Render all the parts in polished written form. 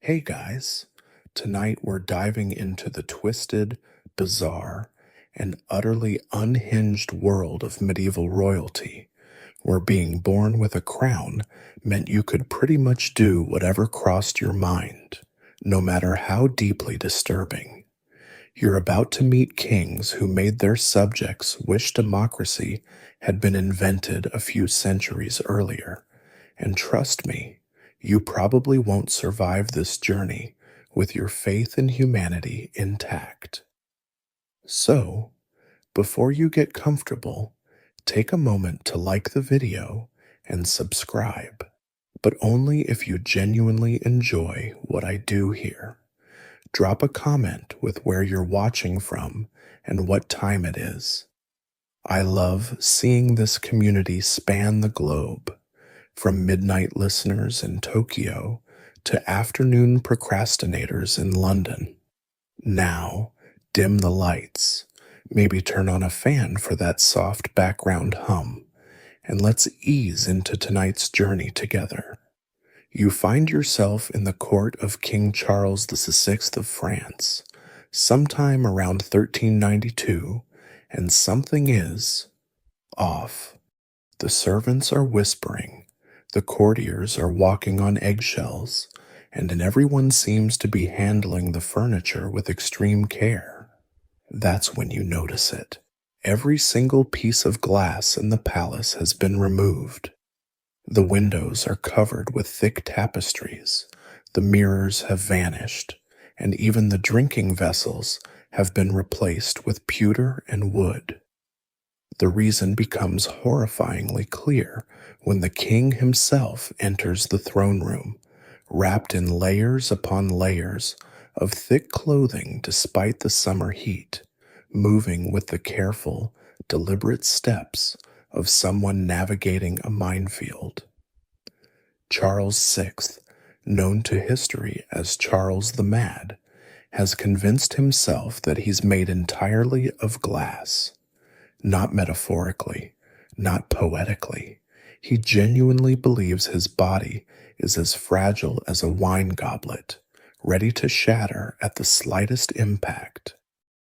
Hey guys, tonight we're diving into the twisted, bizarre, and utterly unhinged world of medieval royalty, where being born with a crown meant you could pretty much do whatever crossed your mind, no matter how deeply disturbing. You're about to meet kings who made their subjects wish democracy had been invented a few centuries earlier. And trust me, you probably won't survive this journey with your faith in humanity intact. So, before you get comfortable, take a moment to like the video and subscribe, but only if you genuinely enjoy what I do here. Drop a comment with where you're watching from and what time it is. I love seeing this community span the globe, from midnight listeners in Tokyo to afternoon procrastinators in London. Now, dim the lights, maybe turn on a fan for that soft background hum, and let's ease into tonight's journey together. You find yourself in the court of King Charles VI of France, sometime around 1392, and something is off. The servants are whispering, the courtiers are walking on eggshells, and everyone seems to be handling the furniture with extreme care. That's when you notice it. Every single piece of glass in the palace has been removed. The windows are covered with thick tapestries, the mirrors have vanished, and even the drinking vessels have been replaced with pewter and wood. The reason becomes horrifyingly clear when the king himself enters the throne room, wrapped in layers upon layers of thick clothing despite the summer heat, moving with the careful, deliberate steps of someone navigating a minefield. Charles VI, known to history as Charles the Mad, has convinced himself that he's made entirely of glass. Not metaphorically, not poetically. He genuinely believes his body is as fragile as a wine goblet, ready to shatter at the slightest impact.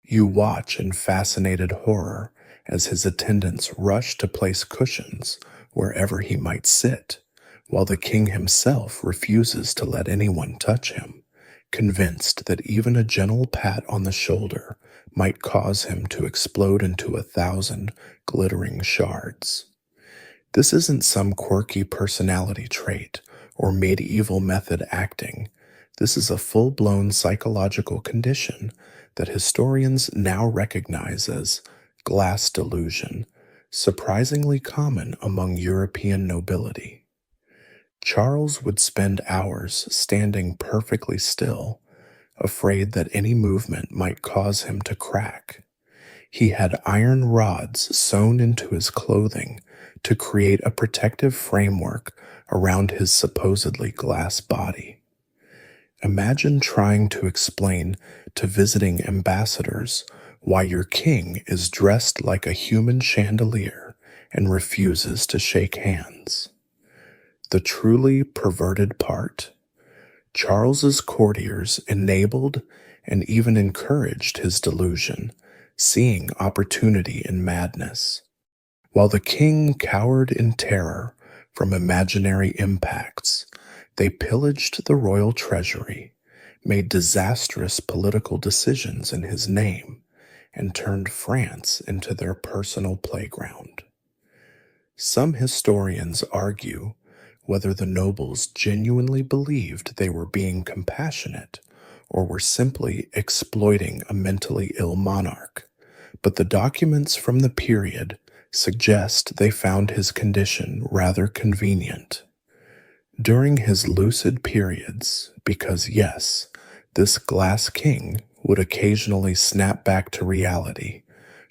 You watch in fascinated horror as his attendants rush to place cushions wherever he might sit, while the king himself refuses to let anyone touch him, convinced that even a gentle pat on the shoulder might cause him to explode into 1,000 glittering shards. This isn't some quirky personality trait or medieval method acting. This is a full-blown psychological condition that historians now recognize as glass delusion, surprisingly common among European nobility. Charles would spend hours standing perfectly still, afraid that any movement might cause him to crack. He had iron rods sewn into his clothing to create a protective framework around his supposedly glass body. Imagine trying to explain to visiting ambassadors why your king is dressed like a human chandelier and refuses to shake hands. The truly perverted part. Charles's courtiers enabled and even encouraged his delusion, seeing opportunity in madness. While the king cowered in terror from imaginary impacts, they pillaged the royal treasury, made disastrous political decisions in his name, and turned France into their personal playground. Some historians argue whether the nobles genuinely believed they were being compassionate or were simply exploiting a mentally ill monarch, but the documents from the period suggest they found his condition rather convenient. During his lucid periods, because yes, this glass king would occasionally snap back to reality,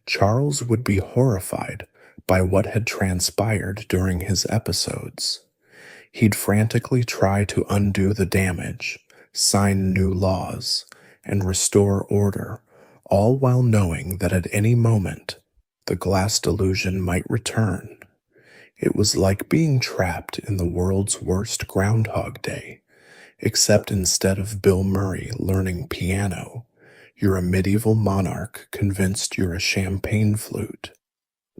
Charles would be horrified by what had transpired during his episodes. He'd frantically try to undo the damage, sign new laws, and restore order, all while knowing that at any moment the glass delusion might return. It was like being trapped in the world's worst Groundhog Day, Except instead of Bill Murray learning piano, you're a medieval monarch convinced you're a champagne flute.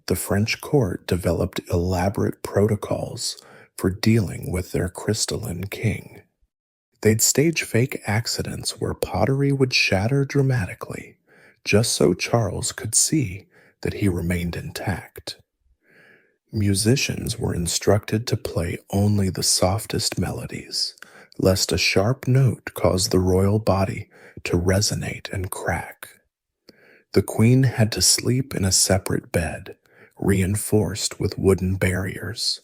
The French court developed elaborate protocols for dealing with their crystalline king. They'd stage fake accidents where pottery would shatter dramatically, just so Charles could see that he remained intact. Musicians were instructed to play only the softest melodies, lest a sharp note cause the royal body to resonate and crack. The queen had to sleep in a separate bed, reinforced with wooden barriers,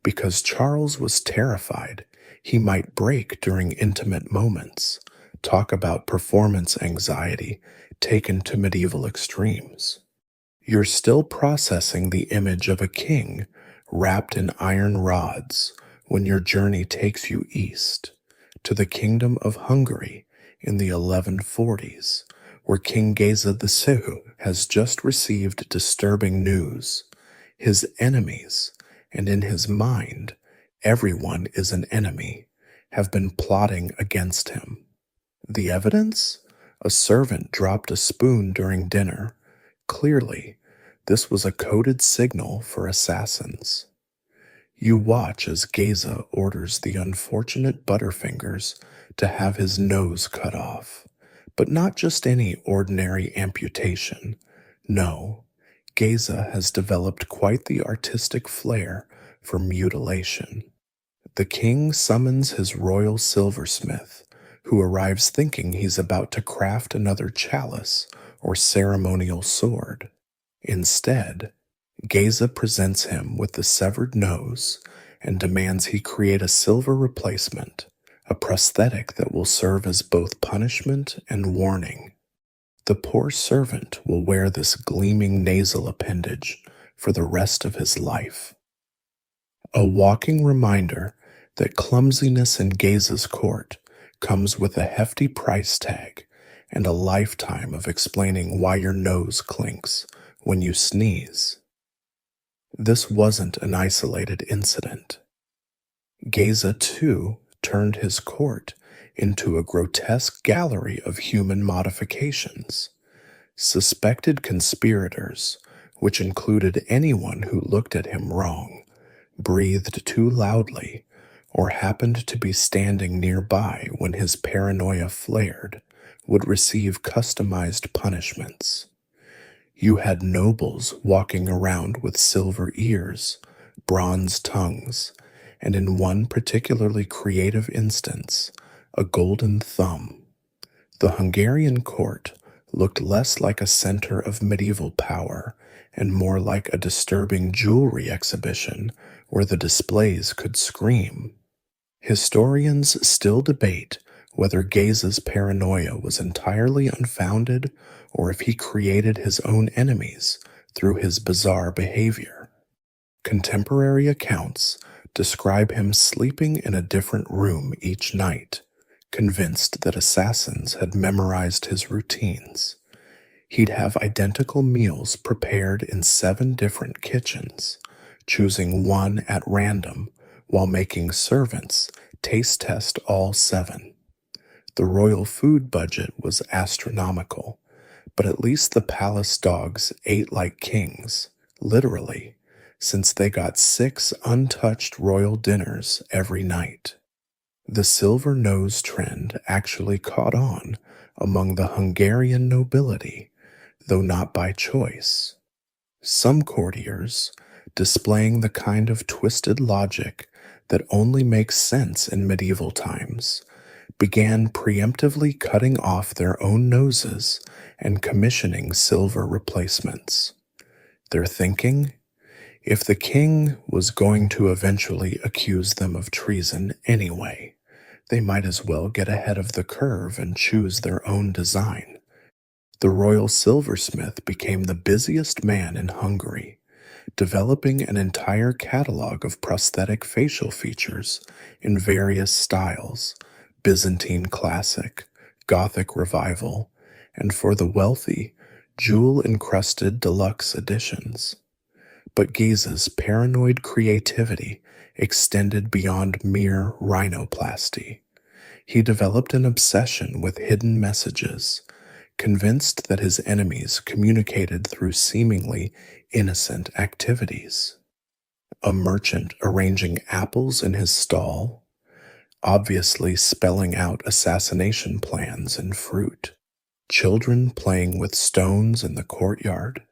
because Charles was terrified he might break during intimate moments. Talk about performance anxiety taken to medieval extremes. You're still processing the image of a king wrapped in iron rods when your journey takes you east to the kingdom of Hungary in the 1140s, where King Geza II has just received disturbing news. His enemies, and in his mind, everyone is an enemy, have been plotting against him. The evidence? A servant dropped a spoon during dinner. Clearly, this was a coded signal for assassins. You watch as Geza orders the unfortunate Butterfingers to have his nose cut off, but not just any ordinary amputation. No, Geza has developed quite the artistic flair for mutilation. The king summons his royal silversmith, who arrives thinking he's about to craft another chalice or ceremonial sword. Instead, Geza presents him with the severed nose and demands he create a silver replacement, a prosthetic that will serve as both punishment and warning. The poor servant will wear this gleaming nasal appendage for the rest of his life. A walking reminder that clumsiness in Geza's court comes with a hefty price tag and a lifetime of explaining why your nose clinks when you sneeze. This wasn't an isolated incident. Geza, too, turned his court into a grotesque gallery of human modifications. Suspected conspirators, which included anyone who looked at him wrong, breathed too loudly, or happened to be standing nearby when his paranoia flared, would receive customized punishments. You had nobles walking around with silver ears, bronze tongues, and in one particularly creative instance, a golden thumb. The Hungarian court looked less like a center of medieval power and more like a disturbing jewelry exhibition where the displays could scream. Historians still debate whether Geza's paranoia was entirely unfounded or if he created his own enemies through his bizarre behavior. Contemporary accounts describe him sleeping in a different room each night, convinced that assassins had memorized his routines. He'd have identical meals prepared in 7 different kitchens, choosing one at random while making servants taste test all 7. The royal food budget was astronomical, but at least the palace dogs ate like kings, literally, since they got 6 untouched royal dinners every night. The silver nose trend actually caught on among the Hungarian nobility, though not by choice. Some courtiers, displaying the kind of twisted logic that only makes sense in medieval times, began preemptively cutting off their own noses and commissioning silver replacements. Their thinking? If the king was going to eventually accuse them of treason anyway, they might as well get ahead of the curve and choose their own design. The royal silversmith became the busiest man in Hungary, developing an entire catalog of prosthetic facial features in various styles: Byzantine Classic, Gothic Revival, and for the wealthy, jewel-encrusted deluxe editions. But Geza's paranoid creativity extended beyond mere rhinoplasty. He developed an obsession with hidden messages, convinced that his enemies communicated through seemingly innocent activities. A merchant arranging apples in his stall, obviously spelling out assassination plans in fruit. Children playing with stones in the courtyard,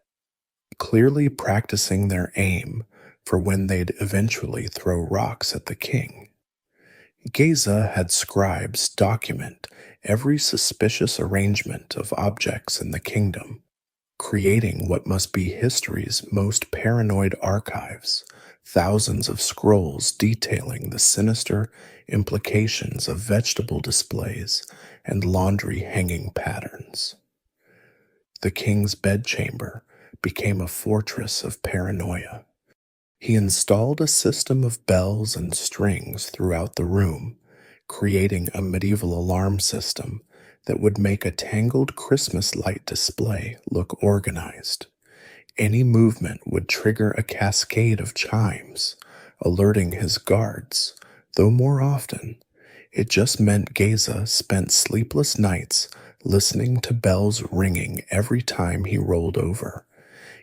clearly practicing their aim for when they'd eventually throw rocks at the king. Geza had scribes document every suspicious arrangement of objects in the kingdom, creating what must be history's most paranoid archives, thousands of scrolls detailing the sinister implications of vegetable displays and laundry hanging patterns. The king's bedchamber became a fortress of paranoia. He installed a system of bells and strings throughout the room, creating a medieval alarm system that would make a tangled Christmas light display look organized. Any movement would trigger a cascade of chimes, alerting his guards, though more often, it just meant Geza spent sleepless nights listening to bells ringing every time he rolled over.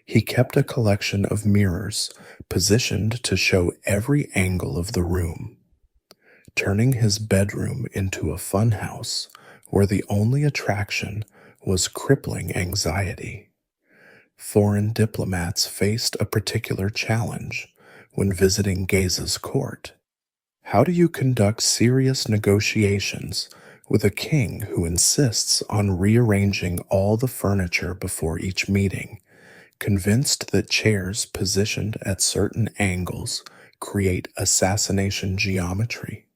He kept a collection of mirrors positioned to show every angle of the room, turning his bedroom into a funhouse where the only attraction was crippling anxiety. Foreign diplomats faced a particular challenge when visiting Geza's court. How do you conduct serious negotiations with a king who insists on rearranging all the furniture before each meeting, convinced that chairs positioned at certain angles create assassination geometry?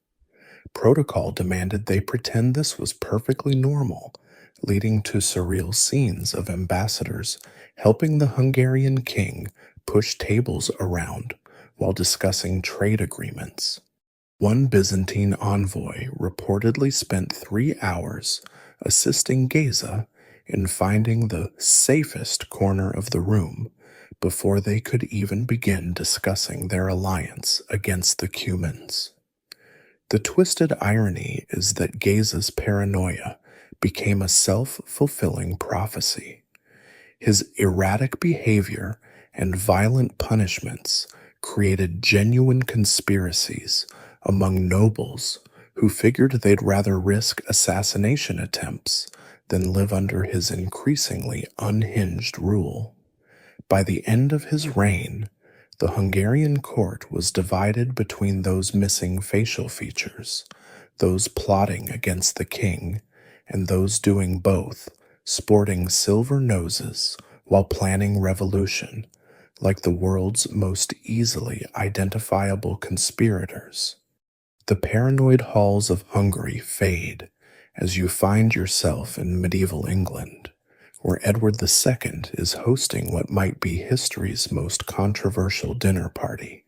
Protocol demanded they pretend this was perfectly normal, leading to surreal scenes of ambassadors helping the Hungarian king push tables around while discussing trade agreements. One Byzantine envoy reportedly spent 3 hours assisting Geza in finding the safest corner of the room before they could even begin discussing their alliance against the Cumans. The twisted irony is that Geza's paranoia became a self-fulfilling prophecy. His erratic behavior and violent punishments created genuine conspiracies among nobles who figured they'd rather risk assassination attempts than live under his increasingly unhinged rule. By the end of his reign, the Hungarian court was divided between those missing facial features, those plotting against the king, and those doing both, sporting silver noses while planning revolution, like the world's most easily identifiable conspirators. The paranoid halls of Hungary fade as you find yourself in medieval England, where Edward II is hosting what might be history's most controversial dinner party.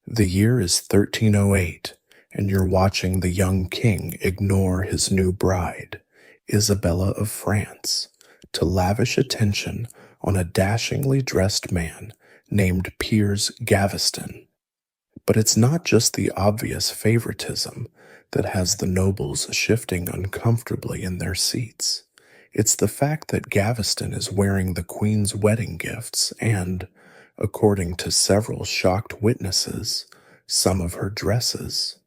The year is 1308, and you're watching the young king ignore his new bride, Isabella of France, to lavish attention on a dashingly dressed man named Piers Gaveston. But it's not just the obvious favoritism that has the nobles shifting uncomfortably in their seats. It's the fact that Gaveston is wearing the Queen's wedding gifts and, according to several shocked witnesses, some of her dresses.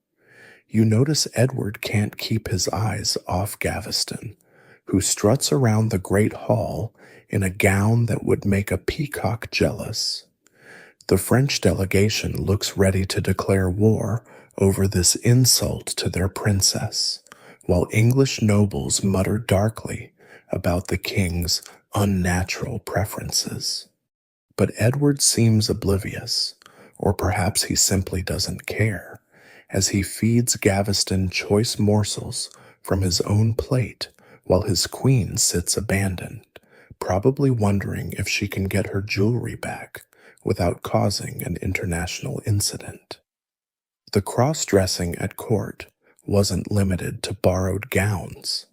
You notice Edward can't keep his eyes off Gaveston, who struts around the great hall in a gown that would make a peacock jealous. The French delegation looks ready to declare war over this insult to their princess, while English nobles mutter darkly about the king's unnatural preferences. But Edward seems oblivious, or perhaps he simply doesn't care, as he feeds Gaveston choice morsels from his own plate while his queen sits abandoned, probably wondering if she can get her jewelry back without causing an international incident. The cross-dressing at court wasn't limited to borrowed gowns.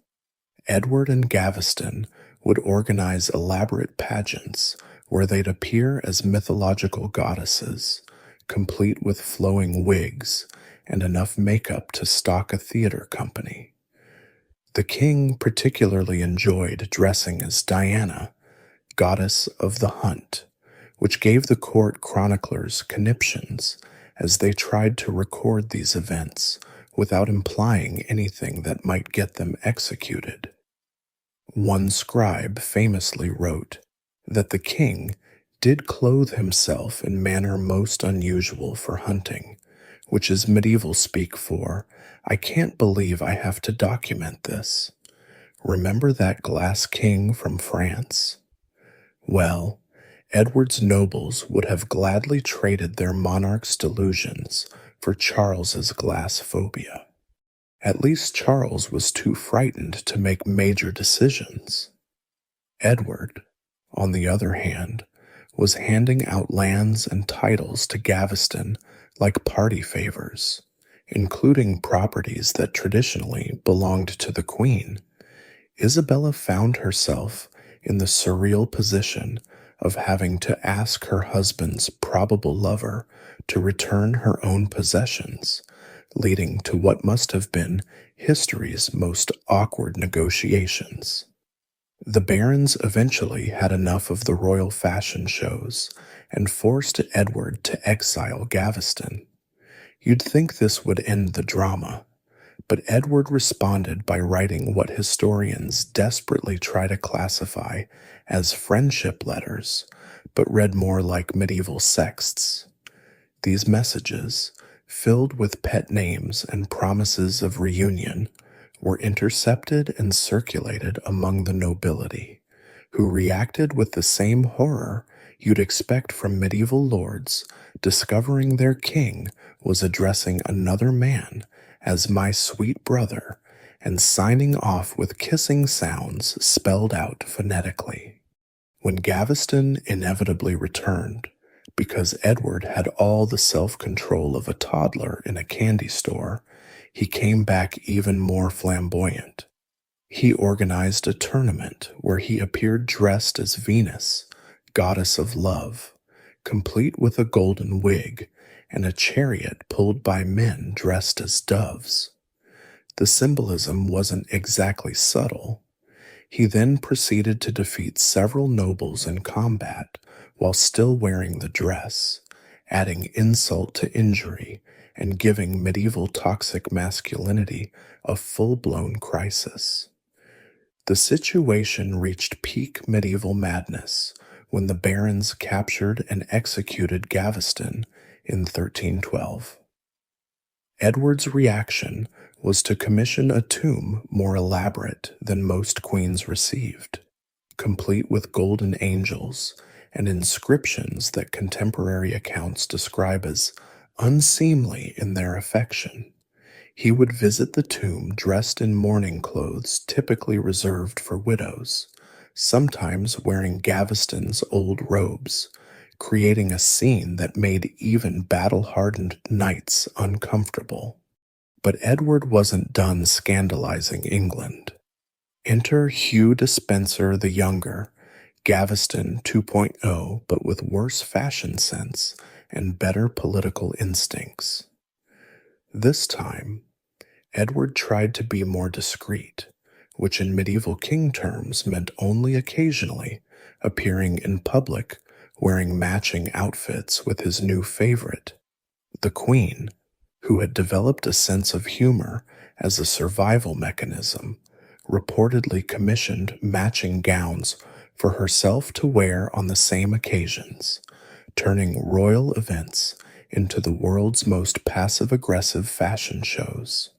Edward and Gaveston would organize elaborate pageants where they'd appear as mythological goddesses, complete with flowing wigs and enough makeup to stock a theater company. The king particularly enjoyed dressing as Diana, goddess of the hunt, which gave the court chroniclers conniptions as they tried to record these events without implying anything that might get them executed. One scribe famously wrote that the king did clothe himself in manner most unusual for hunting, which is medieval speak for, "I can't believe I have to document this. Remember that glass king from France?" Well, Edward's nobles would have gladly traded their monarch's delusions for Charles's glass phobia. At least Charles was too frightened to make major decisions. Edward, on the other hand, was handing out lands and titles to Gaveston like party favors, including properties that traditionally belonged to the Queen. Isabella found herself in the surreal position of having to ask her husband's probable lover to return her own possessions, leading to what must have been history's most awkward negotiations. The barons eventually had enough of the royal fashion shows and forced Edward to exile Gaveston. You'd think this would end the drama, but Edward responded by writing what historians desperately try to classify as friendship letters, but read more like medieval sexts. These messages, filled with pet names and promises of reunion, were intercepted and circulated among the nobility, who reacted with the same horror you'd expect from medieval lords discovering their king was addressing another man as "my sweet brother" and signing off with kissing sounds spelled out phonetically. When Gaveston inevitably returned, because Edward had all the self-control of a toddler in a candy store, he came back even more flamboyant. He organized a tournament where he appeared dressed as Venus, goddess of love, complete with a golden wig and a chariot pulled by men dressed as doves. The symbolism wasn't exactly subtle. He then proceeded to defeat several nobles in combat while still wearing the dress, adding insult to injury and giving medieval toxic masculinity a full-blown crisis. The situation reached peak medieval madness when the barons captured and executed Gaveston in 1312. Edward's reaction was to commission a tomb more elaborate than most queens received, complete with golden angels and inscriptions that contemporary accounts describe as unseemly in their affection. He would visit the tomb dressed in mourning clothes typically reserved for widows, sometimes wearing Gaveston's old robes, creating a scene that made even battle-hardened knights uncomfortable. But Edward wasn't done scandalizing England. Enter Hugh Despenser the Younger, Gaveston 2.0, but with worse fashion sense and better political instincts. This time, Edward tried to be more discreet, which in medieval king terms meant only occasionally appearing in public wearing matching outfits with his new favorite, the Queen, who had developed a sense of humor as a survival mechanism, reportedly commissioned matching gowns for herself to wear on the same occasions, turning royal events into the world's most passive-aggressive fashion shows.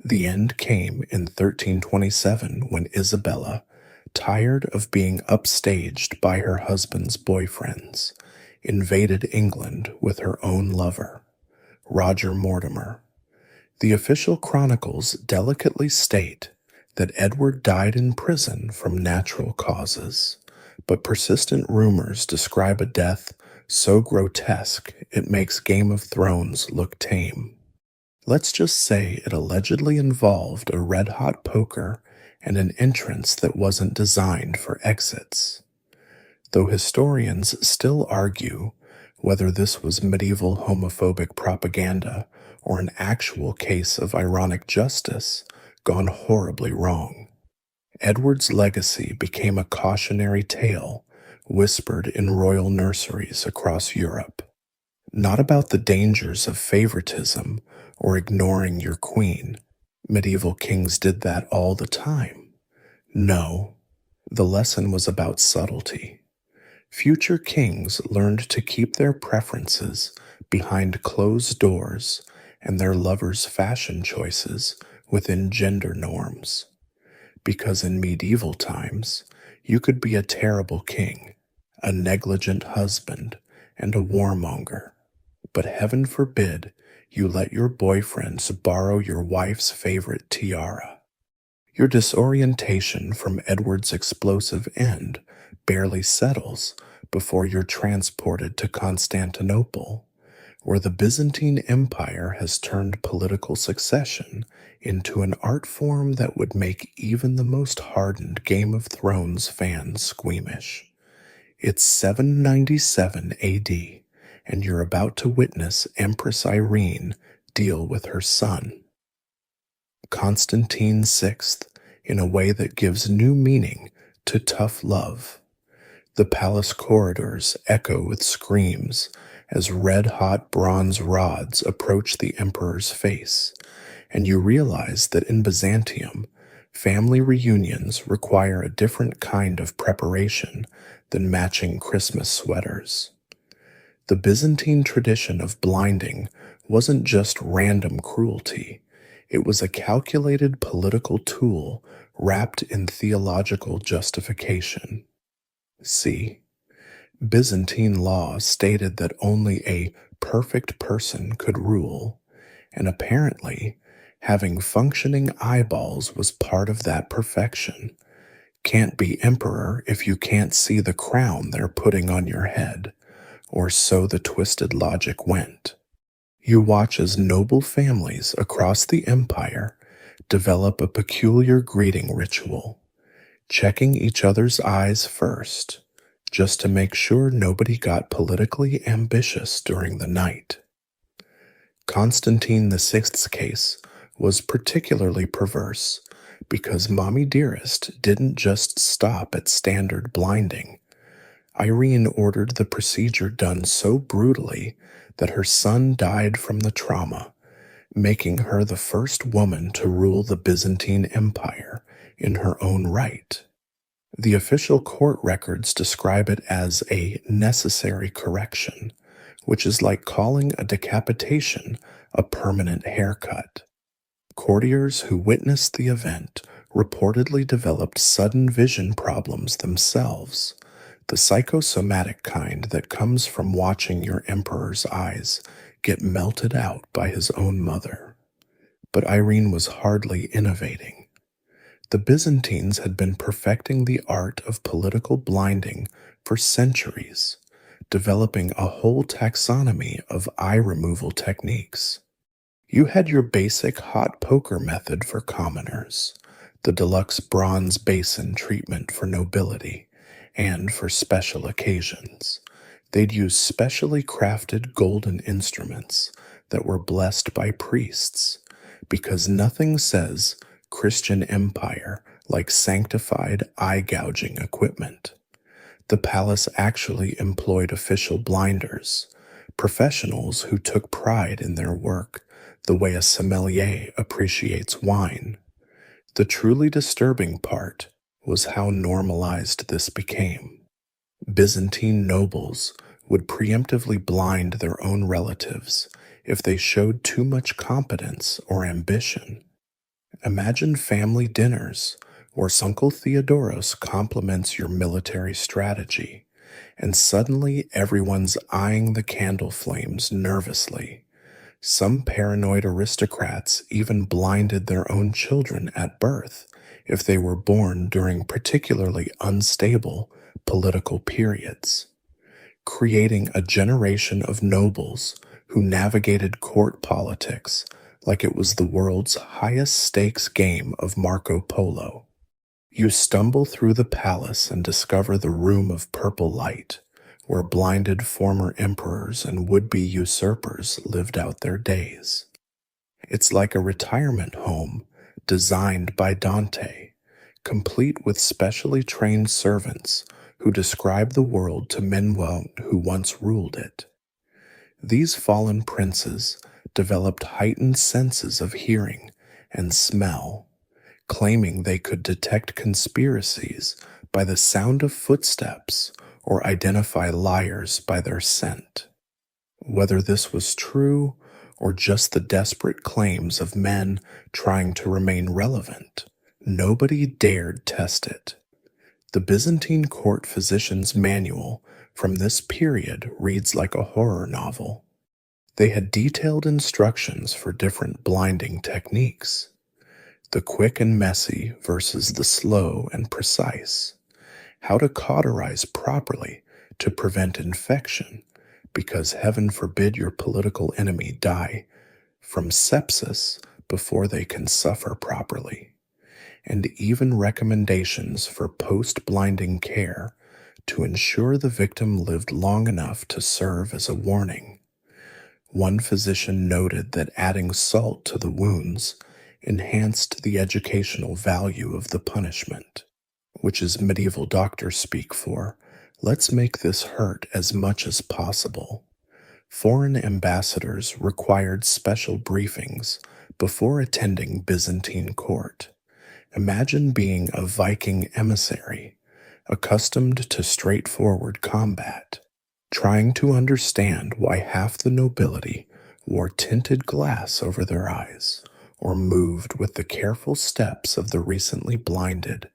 The end came in 1327 when Isabella, tired of being upstaged by her husband's boyfriends, invaded England with her own lover, Roger Mortimer. The official chronicles delicately state that Edward died in prison from natural causes, but persistent rumors describe a death so grotesque it makes Game of Thrones look tame. Let's just say it allegedly involved a red-hot poker and an entrance that wasn't designed for exits. Though historians still argue whether this was medieval homophobic propaganda or an actual case of ironic justice, gone horribly wrong. Edward's legacy became a cautionary tale whispered in royal nurseries across Europe. Not about the dangers of favoritism or ignoring your queen. Medieval kings did that all the time. No, the lesson was about subtlety. Future kings learned to keep their preferences behind closed doors and their lovers' fashion choices within gender norms. Because in medieval times, you could be a terrible king, a negligent husband, and a warmonger. But heaven forbid you let your boyfriends borrow your wife's favorite tiara. Your disorientation from Edward's explosive end barely settles before you're transported to Constantinople, where the Byzantine Empire has turned political succession into an art form that would make even the most hardened Game of Thrones fans squeamish. It's 797 AD, and you're about to witness Empress Irene deal with her son, Constantine VI, in a way that gives new meaning to tough love. The palace corridors echo with screams as red-hot bronze rods approach the emperor's face, and you realize that in Byzantium, family reunions require a different kind of preparation than matching Christmas sweaters. The Byzantine tradition of blinding wasn't just random cruelty. It was a calculated political tool wrapped in theological justification. See, Byzantine law stated that only a perfect person could rule, and apparently, having functioning eyeballs was part of that perfection. Can't be emperor if you can't see the crown they're putting on your head, or so the twisted logic went. You watch as noble families across the empire develop a peculiar greeting ritual, checking each other's eyes first, just to make sure nobody got politically ambitious during the night. Constantine VI's case was particularly perverse because Mommy Dearest didn't just stop at standard blinding. Irene ordered the procedure done so brutally that her son died from the trauma, making her the first woman to rule the Byzantine Empire in her own right. The official court records describe it as a necessary correction, which is like calling a decapitation a permanent haircut. Courtiers who witnessed the event reportedly developed sudden vision problems themselves, the psychosomatic kind that comes from watching your emperor's eyes get melted out by his own mother. But Irene was hardly innovating. The Byzantines had been perfecting the art of political blinding for centuries, developing a whole taxonomy of eye removal techniques. You had your basic hot poker method for commoners, the deluxe bronze basin treatment for nobility, and for special occasions. They'd use specially crafted golden instruments that were blessed by priests, because nothing says Christian empire like sanctified eye-gouging equipment. The palace actually employed official blinders, professionals who took pride in their work the way a sommelier appreciates wine. The truly disturbing part was how normalized this became. Byzantine nobles would preemptively blind their own relatives if they showed too much competence or ambition. Imagine family dinners where Uncle Theodoros compliments your military strategy, and suddenly everyone's eyeing the candle flames nervously. Some paranoid aristocrats even blinded their own children at birth if they were born during particularly unstable political periods, creating a generation of nobles who navigated court politics like it was the world's highest stakes game of Marco Polo. You stumble through the palace and discover the Room of Purple Light, where blinded former emperors and would-be usurpers lived out their days. It's like a retirement home designed by Dante, complete with specially trained servants who describe the world to men who once ruled it. These fallen princes developed heightened senses of hearing and smell, claiming they could detect conspiracies by the sound of footsteps or identify liars by their scent. Whether this was true or just the desperate claims of men trying to remain relevant, nobody dared test it. The Byzantine court physician's manual from this period reads like a horror novel. They had detailed instructions for different blinding techniques, the quick and messy versus the slow and precise, how to cauterize properly to prevent infection, because heaven forbid your political enemy die from sepsis before they can suffer properly, and even recommendations for post-blinding care to ensure the victim lived long enough to serve as a warning. One physician noted that adding salt to the wounds enhanced the educational value of the punishment, which is medieval doctor speak for, let's make this hurt as much as possible. Foreign ambassadors required special briefings before attending Byzantine court. Imagine being a Viking emissary, accustomed to straightforward combat, trying to understand why half the nobility wore tinted glass over their eyes or moved with the careful steps of the recently blinded.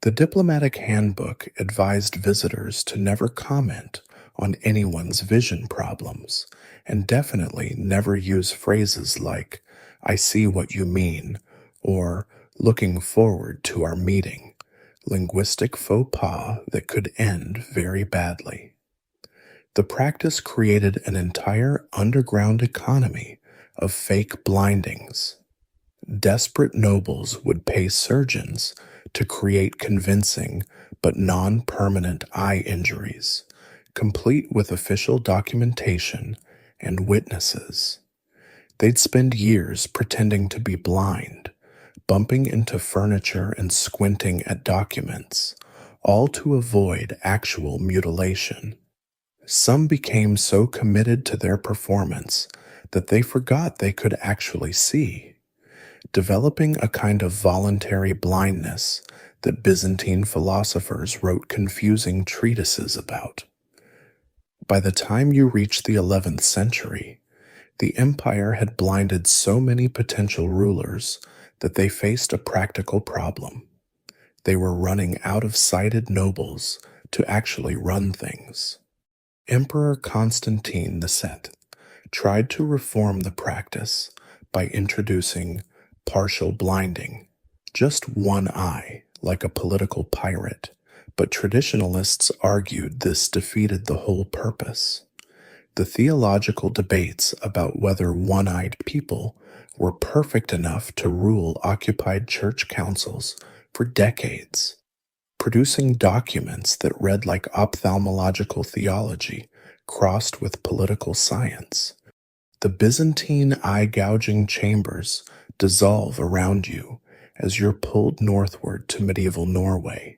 The diplomatic handbook advised visitors to never comment on anyone's vision problems, and definitely never use phrases like, "I see what you mean," or "looking forward to our meeting," linguistic faux pas that could end very badly. The practice created an entire underground economy of fake blindings. Desperate nobles would pay surgeons to create convincing but non-permanent eye injuries, complete with official documentation and witnesses. They'd spend years pretending to be blind, bumping into furniture and squinting at documents, all to avoid actual mutilation. Some became so committed to their performance that they forgot they could actually see, developing a kind of voluntary blindness that Byzantine philosophers wrote confusing treatises about. By the time you reach the 11th century, the empire had blinded so many potential rulers that they faced a practical problem. They were running out of sighted nobles to actually run things. Emperor Constantine II tried to reform the practice by introducing partial blinding, just one eye, like a political pirate, but traditionalists argued this defeated the whole purpose. The theological debates about whether one-eyed people were perfect enough to rule occupied church councils for decades, producing documents that read like ophthalmological theology crossed with political science. The Byzantine eye-gouging chambers dissolve around you as you're pulled northward to medieval Norway,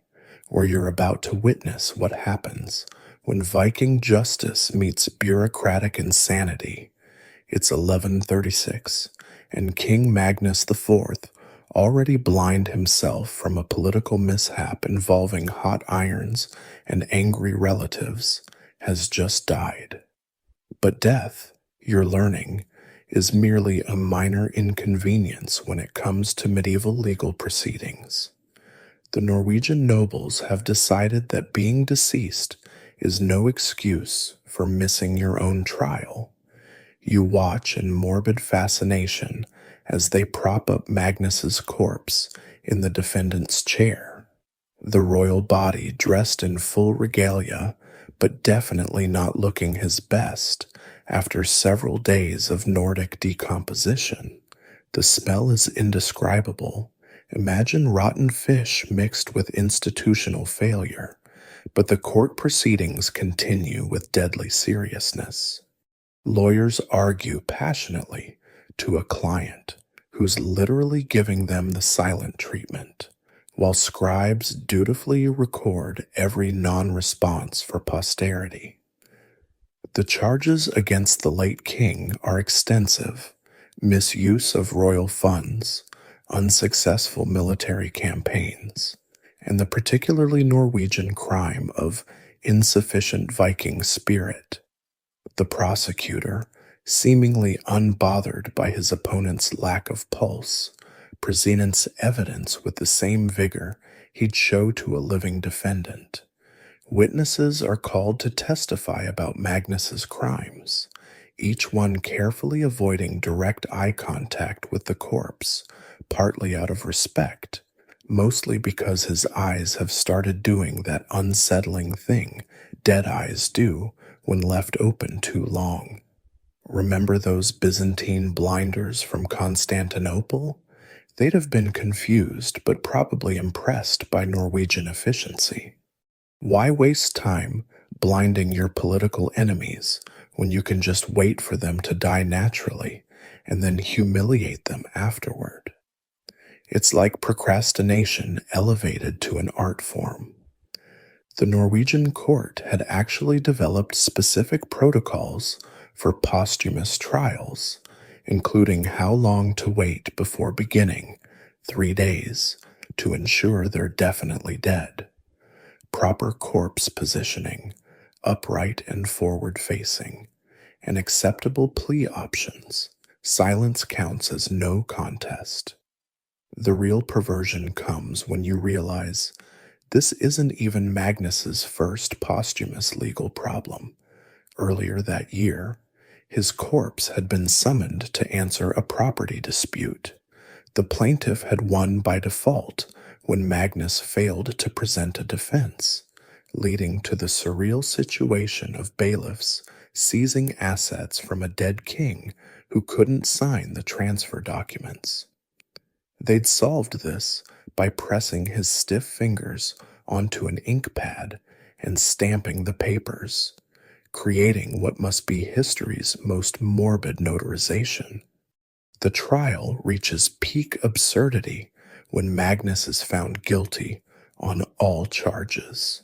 where you're about to witness what happens when Viking justice meets bureaucratic insanity. It's 1136, and King Magnus IV, already blind himself from a political mishap involving hot irons and angry relatives, has just died. But death, you're learning, is merely a minor inconvenience when it comes to medieval legal proceedings. The Norwegian nobles have decided that being deceased is no excuse for missing your own trial. You watch in morbid fascination as they prop up Magnus's corpse in the defendant's chair, the royal body dressed in full regalia, but definitely not looking his best after several days of Nordic decomposition. The smell is indescribable. Imagine rotten fish mixed with institutional failure, but the court proceedings continue with deadly seriousness. Lawyers argue passionately to a client who's literally giving them the silent treatment, while scribes dutifully record every non response for posterity. The charges against the late king are extensive: misuse of royal funds, unsuccessful military campaigns, and the particularly Norwegian crime of insufficient Viking spirit. The prosecutor, seemingly unbothered by his opponent's lack of pulse, presents evidence with the same vigor he'd show to a living defendant. Witnesses are called to testify about Magnus's crimes, each one carefully avoiding direct eye contact with the corpse, partly out of respect, mostly because his eyes have started doing that unsettling thing dead eyes do when left open too long. Remember those Byzantine blinders from Constantinople? They'd have been confused but probably impressed by Norwegian efficiency. Why waste time blinding your political enemies when you can just wait for them to die naturally and then humiliate them afterward? It's like procrastination elevated to an art form. The Norwegian court had actually developed specific protocols for posthumous trials, including how long to wait before beginning, 3 days, to ensure they're definitely dead. Proper corpse positioning, upright and forward facing, and acceptable plea options. Silence counts as no contest. The real perversion comes when you realize this isn't even Magnus's first posthumous legal problem. Earlier that year, his corpse had been summoned to answer a property dispute. The plaintiff had won by default when Magnus failed to present a defense, leading to the surreal situation of bailiffs seizing assets from a dead king who couldn't sign the transfer documents. They'd solved this by pressing his stiff fingers onto an ink pad and stamping the papers, creating what must be history's most morbid notarization. The trial reaches peak absurdity when Magnus is found guilty on all charges.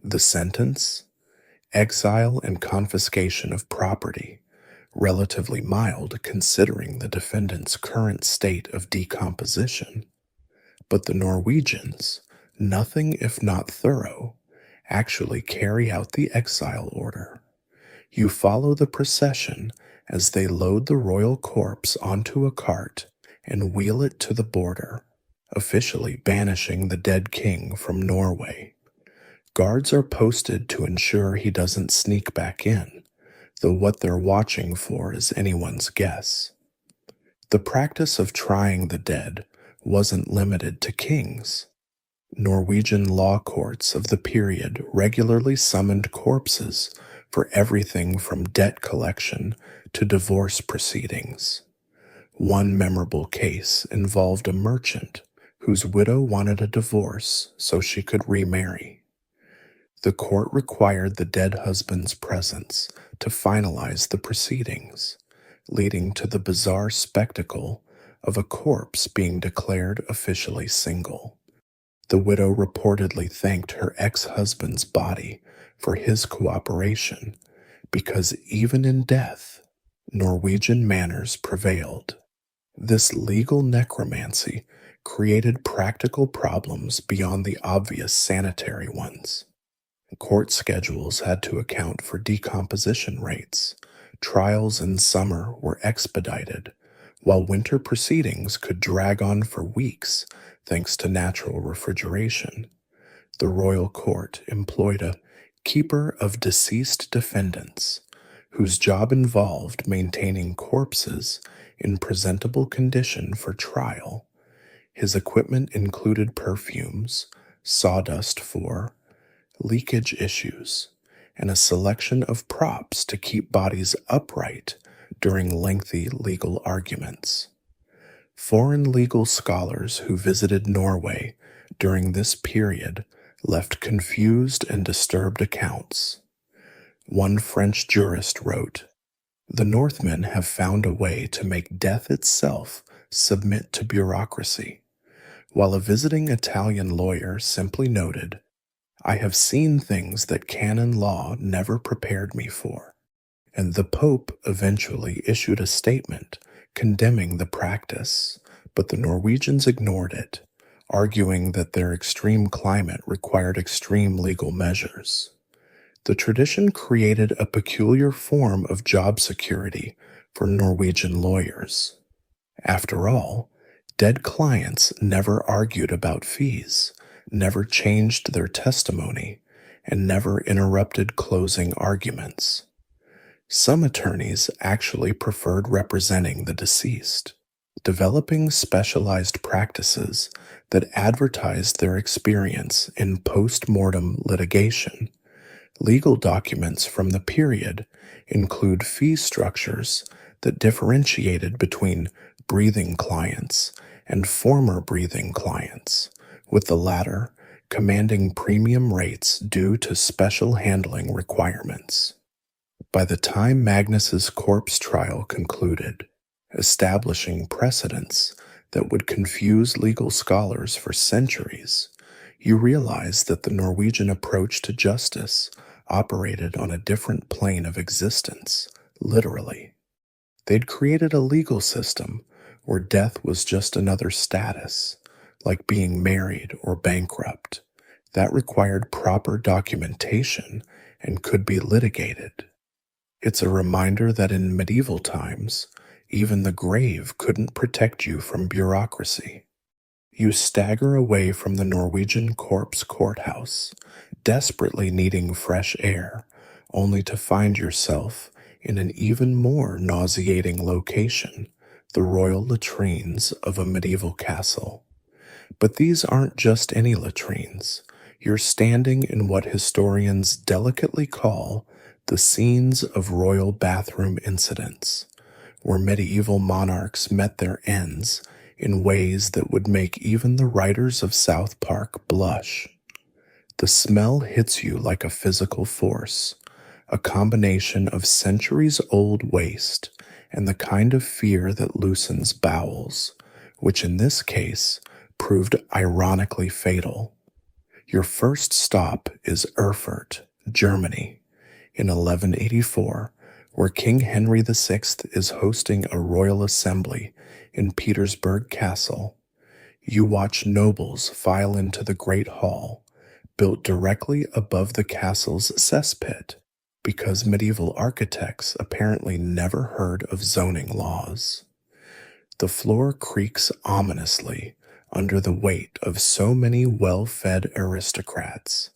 The sentence? Exile and confiscation of property, relatively mild considering the defendant's current state of decomposition. But the Norwegians, nothing if not thorough, actually carry out the exile order. You follow the procession as they load the royal corpse onto a cart and wheel it to the border, officially banishing the dead king from Norway. Guards are posted to ensure he doesn't sneak back in, though what they're watching for is anyone's guess. The practice of trying the dead wasn't limited to kings. Norwegian law courts of the period regularly summoned corpses for everything from debt collection to divorce proceedings. One memorable case involved a merchant whose widow wanted a divorce so she could remarry. The court required the dead husband's presence to finalize the proceedings, leading to the bizarre spectacle of a corpse being declared officially single. The widow reportedly thanked her ex-husband's body for his cooperation because even in death, Norwegian manners prevailed. This legal necromancy created practical problems beyond the obvious sanitary ones. Court schedules had to account for decomposition rates. Trials in summer were expedited, while winter proceedings could drag on for weeks thanks to natural refrigeration. The royal court employed a keeper of deceased defendants, whose job involved maintaining corpses in presentable condition for trial. His equipment included perfumes, sawdust for leakage issues, and a selection of props to keep bodies upright during lengthy legal arguments. Foreign legal scholars who visited Norway during this period left confused and disturbed accounts. One French jurist wrote, "The Northmen have found a way to make death itself submit to bureaucracy, while a visiting Italian lawyer simply noted, I have seen things that canon law never prepared me for. And the Pope eventually issued a statement condemning the practice, but the Norwegians ignored it, arguing that their extreme climate required extreme legal measures. The tradition created a peculiar form of job security for Norwegian lawyers. After all, dead clients never argued about fees, never changed their testimony, and never interrupted closing arguments. Some attorneys actually preferred representing the deceased, developing specialized practices that advertised their experience in post-mortem litigation. Legal documents from the period include fee structures that differentiated between breathing clients and former breathing clients, with the latter commanding premium rates due to special handling requirements. By the time Magnus's corpse trial concluded, establishing precedents that would confuse legal scholars for centuries, you realize that the Norwegian approach to justice operated on a different plane of existence, literally. They'd created a legal system where death was just another status, like being married or bankrupt, that required proper documentation and could be litigated. It's a reminder that in medieval times, even the grave couldn't protect you from bureaucracy. You stagger away from the Norwegian corpse courthouse, desperately needing fresh air, only to find yourself in an even more nauseating location, the royal latrines of a medieval castle. But these aren't just any latrines. You're standing in what historians delicately call the scenes of royal bathroom incidents, where medieval monarchs met their ends in ways that would make even the writers of South Park blush. The smell hits you like a physical force, a combination of centuries-old waste and the kind of fear that loosens bowels, which in this case proved ironically fatal. Your first stop is Erfurt, Germany, in 1184, where King Henry VI is hosting a royal assembly in Petersburg Castle. You watch nobles file into the Great Hall, built directly above the castle's cesspit, because medieval architects apparently never heard of zoning laws. The floor creaks ominously under the weight of so many well-fed aristocrats,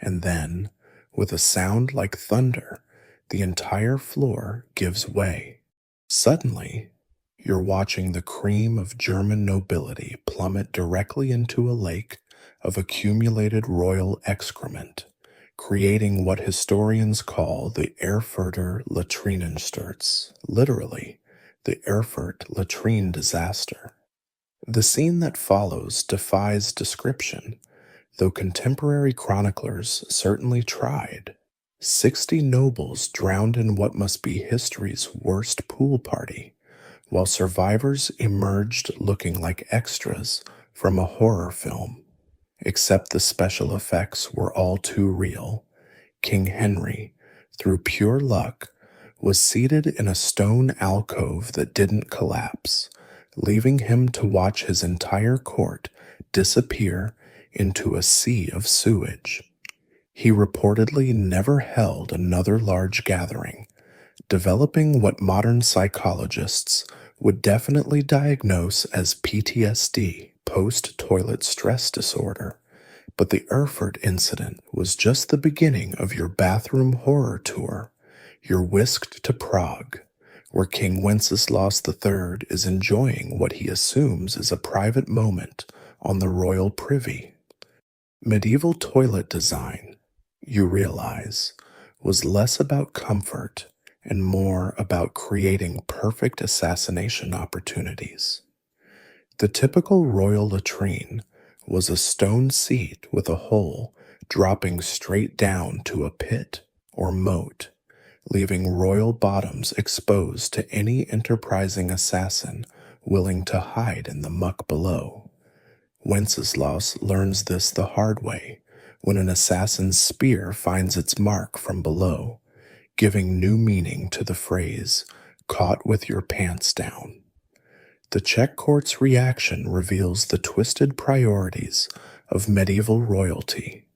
and then, with a sound like thunder, the entire floor gives way. Suddenly, you're watching the cream of German nobility plummet directly into a lake of accumulated royal excrement, creating what historians call the Erfurter Latrinensturz, literally, the Erfurt latrine disaster. The scene that follows defies description, though contemporary chroniclers certainly tried. 60 nobles drowned in what must be history's worst pool party, while survivors emerged looking like extras from a horror film. Except the special effects were all too real. King Henry, through pure luck, was seated in a stone alcove that didn't collapse, leaving him to watch his entire court disappear into a sea of sewage. He reportedly never held another large gathering, developing what modern psychologists would definitely diagnose as PTSD, post-toilet stress disorder. But the Erfurt incident was just the beginning of your bathroom horror tour. You're whisked to Prague, where King Wenceslaus III is enjoying what he assumes is a private moment on the royal privy. Medieval toilet design, you realize, was less about comfort and more about creating perfect assassination opportunities. The typical royal latrine was a stone seat with a hole dropping straight down to a pit or moat, leaving royal bottoms exposed to any enterprising assassin willing to hide in the muck below. Wenceslaus learns this the hard way when an assassin's spear finds its mark from below, giving new meaning to the phrase, caught with your pants down. The Czech court's reaction reveals the twisted priorities of medieval royalty.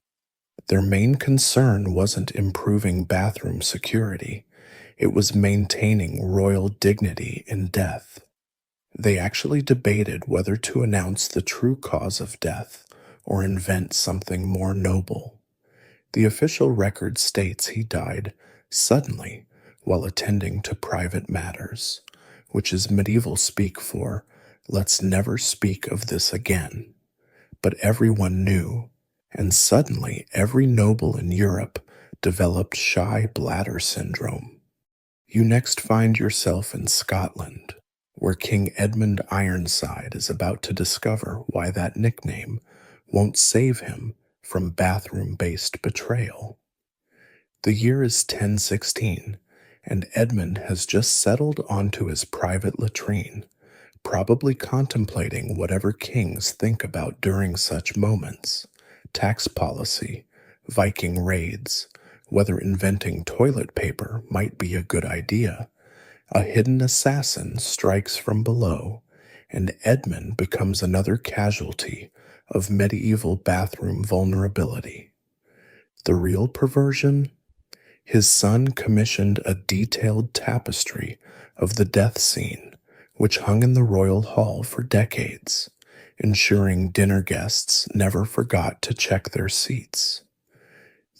Their main concern wasn't improving bathroom security, it was maintaining royal dignity in death. They actually debated whether to announce the true cause of death or invent something more noble. The official record states he died suddenly while attending to private matters, which is medieval speak for, let's never speak of this again. But everyone knew, and suddenly every noble in Europe developed shy bladder syndrome. You next find yourself in Scotland, where King Edmund Ironside is about to discover why that nickname won't save him from bathroom-based betrayal. The year is 1016, and Edmund has just settled onto his private latrine, probably contemplating whatever kings think about during such moments: tax policy, Viking raids, whether inventing toilet paper might be a good idea. A hidden assassin strikes from below, and Edmund becomes another casualty of medieval bathroom vulnerability. The real perversion? His son commissioned a detailed tapestry of the death scene, which hung in the royal hall for decades, ensuring dinner guests never forgot to check their seats.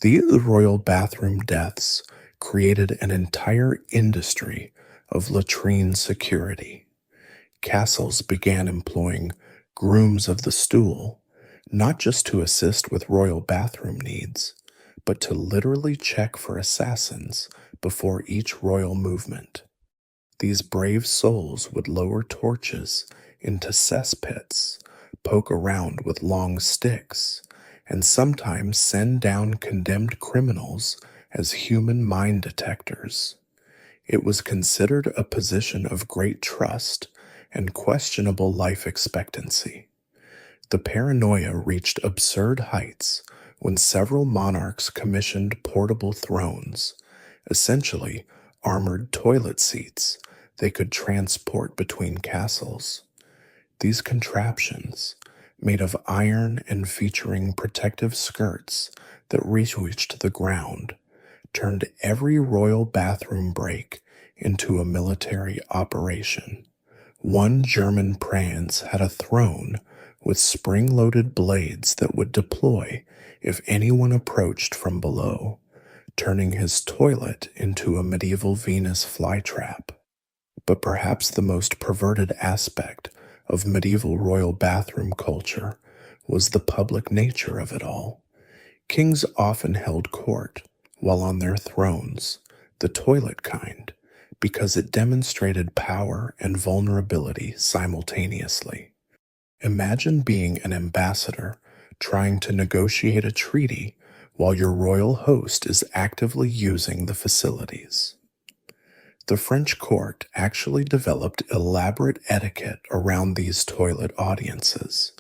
These royal bathroom deaths created an entire industry of latrine security. Castles began employing grooms of the stool, not just to assist with royal bathroom needs, but to literally check for assassins before each royal movement. These brave souls would lower torches into cesspits, poke around with long sticks, and sometimes send down condemned criminals as human mind detectors. It was considered a position of great trust and questionable life expectancy. The paranoia reached absurd heights when several monarchs commissioned portable thrones, essentially armored toilet seats they could transport between castles. These contraptions, made of iron and featuring protective skirts that reached the ground, turned every royal bathroom break into a military operation. One German prince had a throne with spring-loaded blades that would deploy if anyone approached from below, turning his toilet into a medieval Venus flytrap. But perhaps the most perverted aspect of medieval royal bathroom culture was the public nature of it all. Kings often held court while on their thrones, the toilet kind, because it demonstrated power and vulnerability simultaneously. Imagine being an ambassador trying to negotiate a treaty while your royal host is actively using the facilities. The French court actually developed elaborate etiquette around these toilet audiences,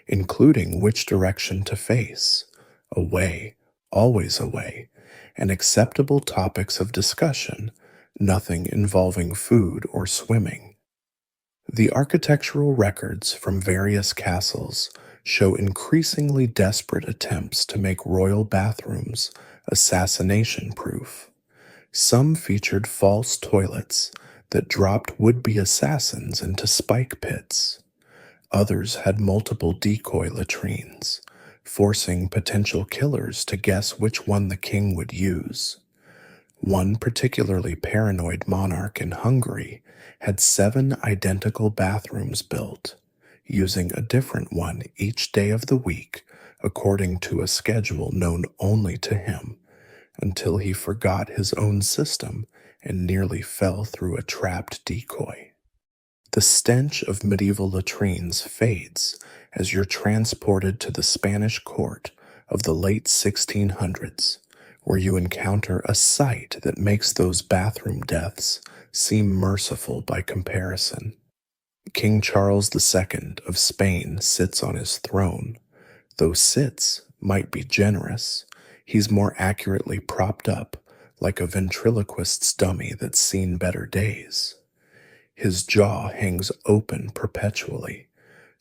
including which direction to face, away, always away, and acceptable topics of discussion, nothing involving food or swimming. The architectural records from various castles show increasingly desperate attempts to make royal bathrooms assassination-proof. Some featured false toilets that dropped would-be assassins into spike pits. Others had multiple decoy latrines, forcing potential killers to guess which one the king would use. One particularly paranoid monarch in Hungary had 7 identical bathrooms built, using a different one each day of the week according to a schedule known only to him, until he forgot his own system and nearly fell through a trapped decoy. The stench of medieval latrines fades as you're transported to the Spanish court of the late 1600s, where you encounter a sight that makes those bathroom deaths seem merciful by comparison. King Charles II of Spain sits on his throne. Though sits might be generous, he's more accurately propped up like a ventriloquist's dummy that's seen better days. His jaw hangs open perpetually,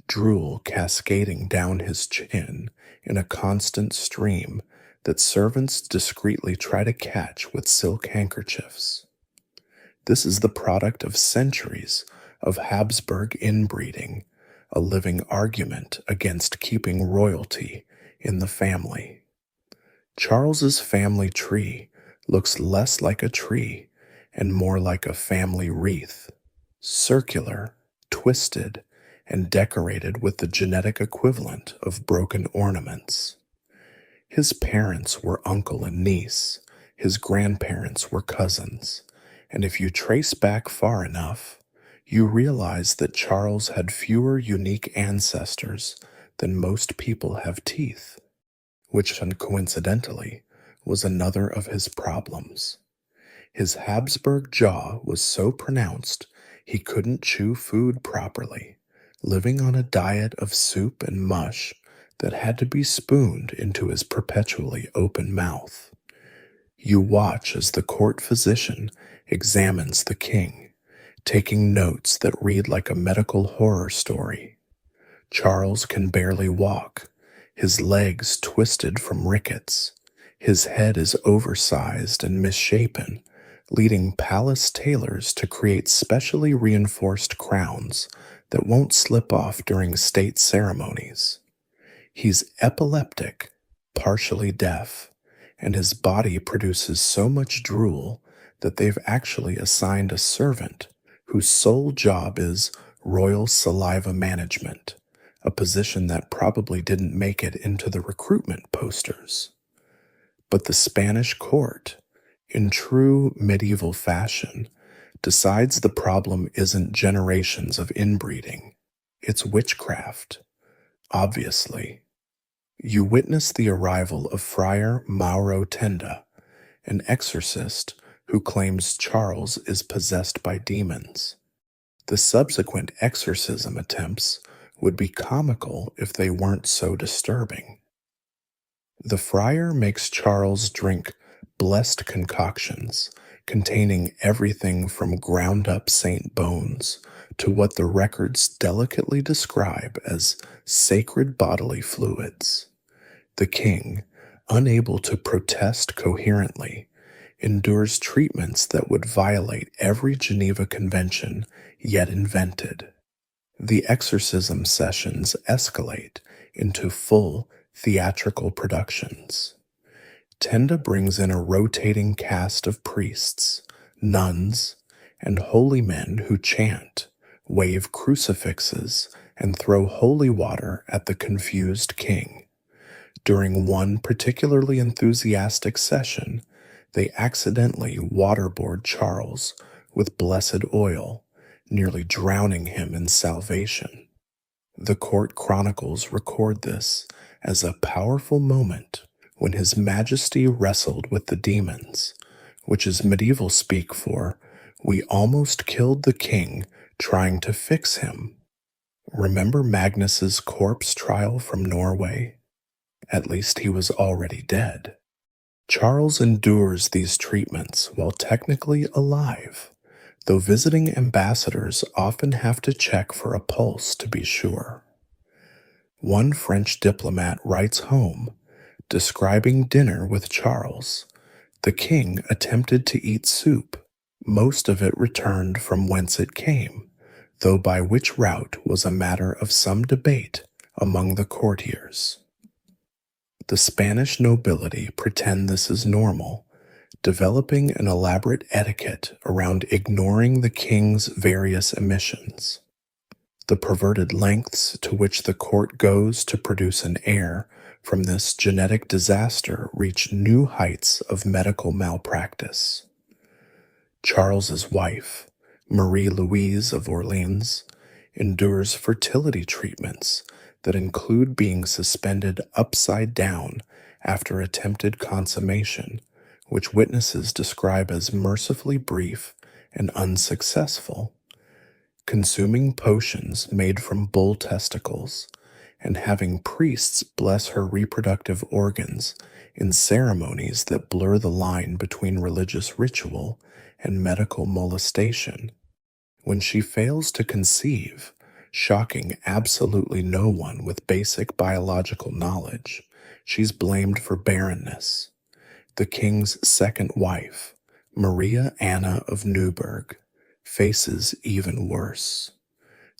drool cascading down his chin in a constant stream that servants discreetly try to catch with silk handkerchiefs. This is the product of centuries of Habsburg inbreeding, a living argument against keeping royalty in the family. Charles's family tree looks less like a tree and more like a family wreath, circular, twisted, and decorated with the genetic equivalent of broken ornaments. His parents were uncle and niece, his grandparents were cousins, and if you trace back far enough, you realize that Charles had fewer unique ancestors than most people have teeth, which coincidentally was another of his problems. His Habsburg jaw was so pronounced he couldn't chew food properly, living on a diet of soup and mush that had to be spooned into his perpetually open mouth. You watch as the court physician examines the king, taking notes that read like a medical horror story. Charles can barely walk, his legs twisted from rickets. His head is oversized and misshapen, leading palace tailors to create specially reinforced crowns that won't slip off during state ceremonies. He's epileptic, partially deaf, and his body produces so much drool that they've actually assigned a servant whose sole job is royal saliva management, a position that probably didn't make it into the recruitment posters. But the Spanish court, in true medieval fashion, decides the problem isn't generations of inbreeding, it's witchcraft. Obviously, you witness the arrival of Friar Mauro Tenda, an exorcist who claims Charles is possessed by demons. The subsequent exorcism attempts would be comical if they weren't so disturbing. The friar makes Charles drink blessed concoctions containing everything from ground-up Saint bones to what the records delicately describe as sacred bodily fluids. The king, unable to protest coherently, endures treatments that would violate every Geneva Convention yet invented. The exorcism sessions escalate into full theatrical productions. Tenda brings in a rotating cast of priests, nuns, and holy men who chant, wave crucifixes, and throw holy water at the confused king. During one particularly enthusiastic session, they accidentally waterboard Charles with blessed oil, nearly drowning him in salvation. The court chronicles record this as a powerful moment when His Majesty wrestled with the demons, which is medieval speak for, "We almost killed the king trying to fix him." Remember Magnus's corpse trial from Norway? At least he was already dead. Charles endures these treatments while technically alive, though visiting ambassadors often have to check for a pulse to be sure. One French diplomat writes home, describing dinner with Charles. The king attempted to eat soup. Most of it returned from whence it came, though by which route was a matter of some debate among the courtiers. The Spanish nobility pretend this is normal, developing an elaborate etiquette around ignoring the king's various emissions. The perverted lengths to which the court goes to produce an heir from this genetic disaster reach new heights of medical malpractice. Charles's wife, Marie Louise of Orleans, endures fertility treatments that include being suspended upside down after attempted consummation, which witnesses describe as mercifully brief and unsuccessful. consuming potions made from bull testicles, and having priests bless her reproductive organs in ceremonies that blur the line between religious ritual and medical molestation. When she fails to conceive, shocking absolutely no one with basic biological knowledge, she's blamed for barrenness. The king's second wife, Maria Anna of Neuburg, faces even worse.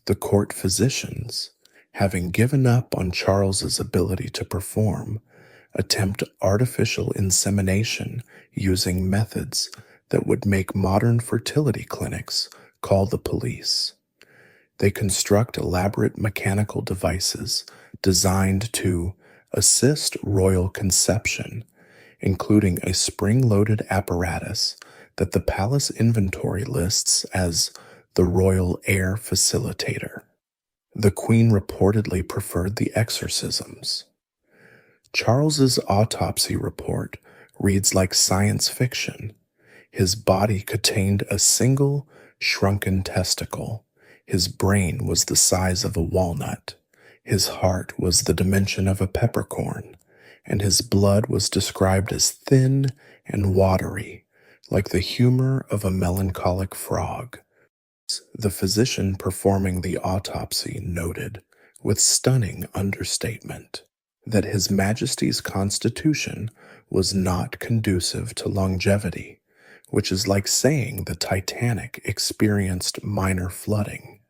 The court physicians, having given up on Charles's ability to perform, attempt artificial insemination using methods that would make modern fertility clinics call the police. They construct elaborate mechanical devices designed to assist royal conception, including a spring-loaded apparatus that the palace inventory lists as the royal air facilitator. The queen reportedly preferred the exorcisms. Charles's autopsy report reads like science fiction. His body contained a single shrunken testicle. His brain was the size of a walnut. His heart was the dimension of a peppercorn, and his blood was described as thin and watery, like the humor of a melancholic frog. The physician performing the autopsy noted, with stunning understatement, that His Majesty's constitution was not conducive to longevity, which is like saying the Titanic experienced minor flooding.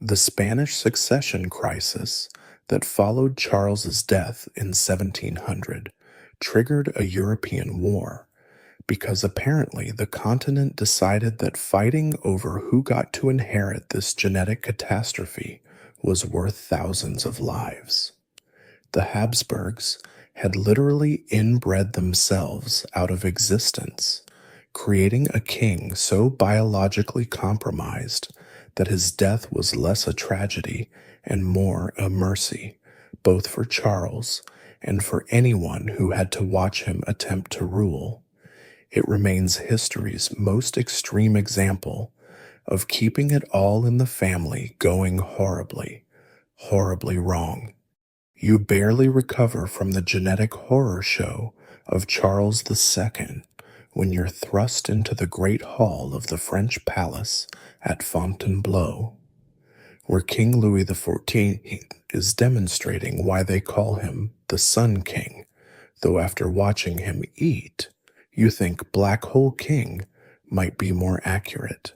The Spanish succession crisis that followed Charles's death in 1700 triggered a European war, because apparently the continent decided that fighting over who got to inherit this genetic catastrophe was worth thousands of lives. The Habsburgs had literally inbred themselves out of existence, creating a king so biologically compromised that his death was less a tragedy and more a mercy, both for Charles and for anyone who had to watch him attempt to rule. It remains history's most extreme example of keeping it all in the family going horribly, horribly wrong. You barely recover from the genetic horror show of Charles II when you're thrust into the great hall of the French palace at Fontainebleau, where King Louis XIV is demonstrating why they call him the Sun King, though after watching him eat, you think Black Hole King might be more accurate.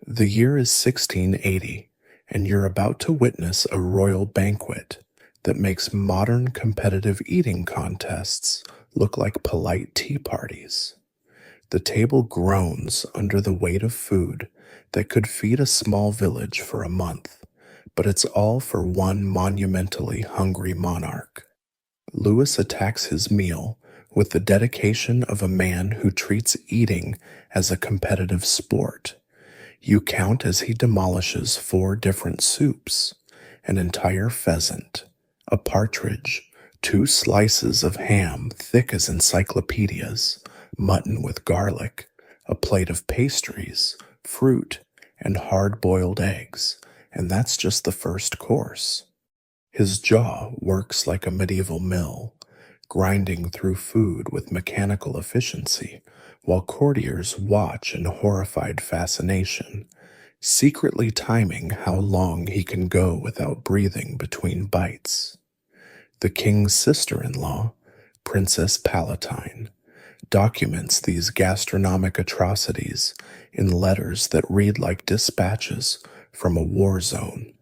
The year is 1680, and you're about to witness a royal banquet that makes modern competitive eating contests look like polite tea parties. The table groans under the weight of food that could feed a small village for a month, but it's all for one monumentally hungry monarch. Louis attacks his meal with the dedication of a man who treats eating as a competitive sport. You count as he demolishes 4 different soups, an entire pheasant, a partridge, 2 slices of ham thick as encyclopedias, mutton with garlic, a plate of pastries, fruit, and hard-boiled eggs, and that's just the first course. His jaw works like a medieval mill, grinding through food with mechanical efficiency, while courtiers watch in horrified fascination, secretly timing how long he can go without breathing between bites. The king's sister-in-law, Princess Palatine, documents these gastronomic atrocities in letters that read like dispatches from a war zone.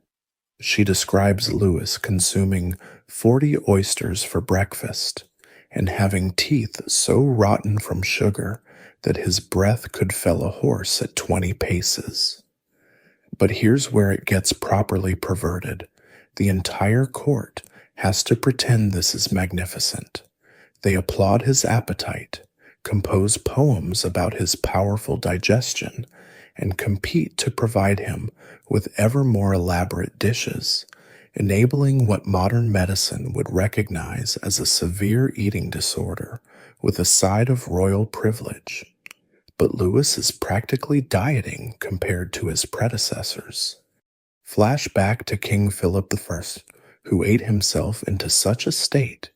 She describes Louis consuming 40 oysters for breakfast and having teeth so rotten from sugar that his breath could fell a horse at 20 paces. But here's where it gets properly perverted. The entire court has to pretend this is magnificent. They applaud his appetite, compose poems about his powerful digestion, and compete to provide him with ever more elaborate dishes, enabling what modern medicine would recognize as a severe eating disorder with a side of royal privilege. but Louis is practically dieting compared to his predecessors. Flash back to King Philip I, who ate himself into such a state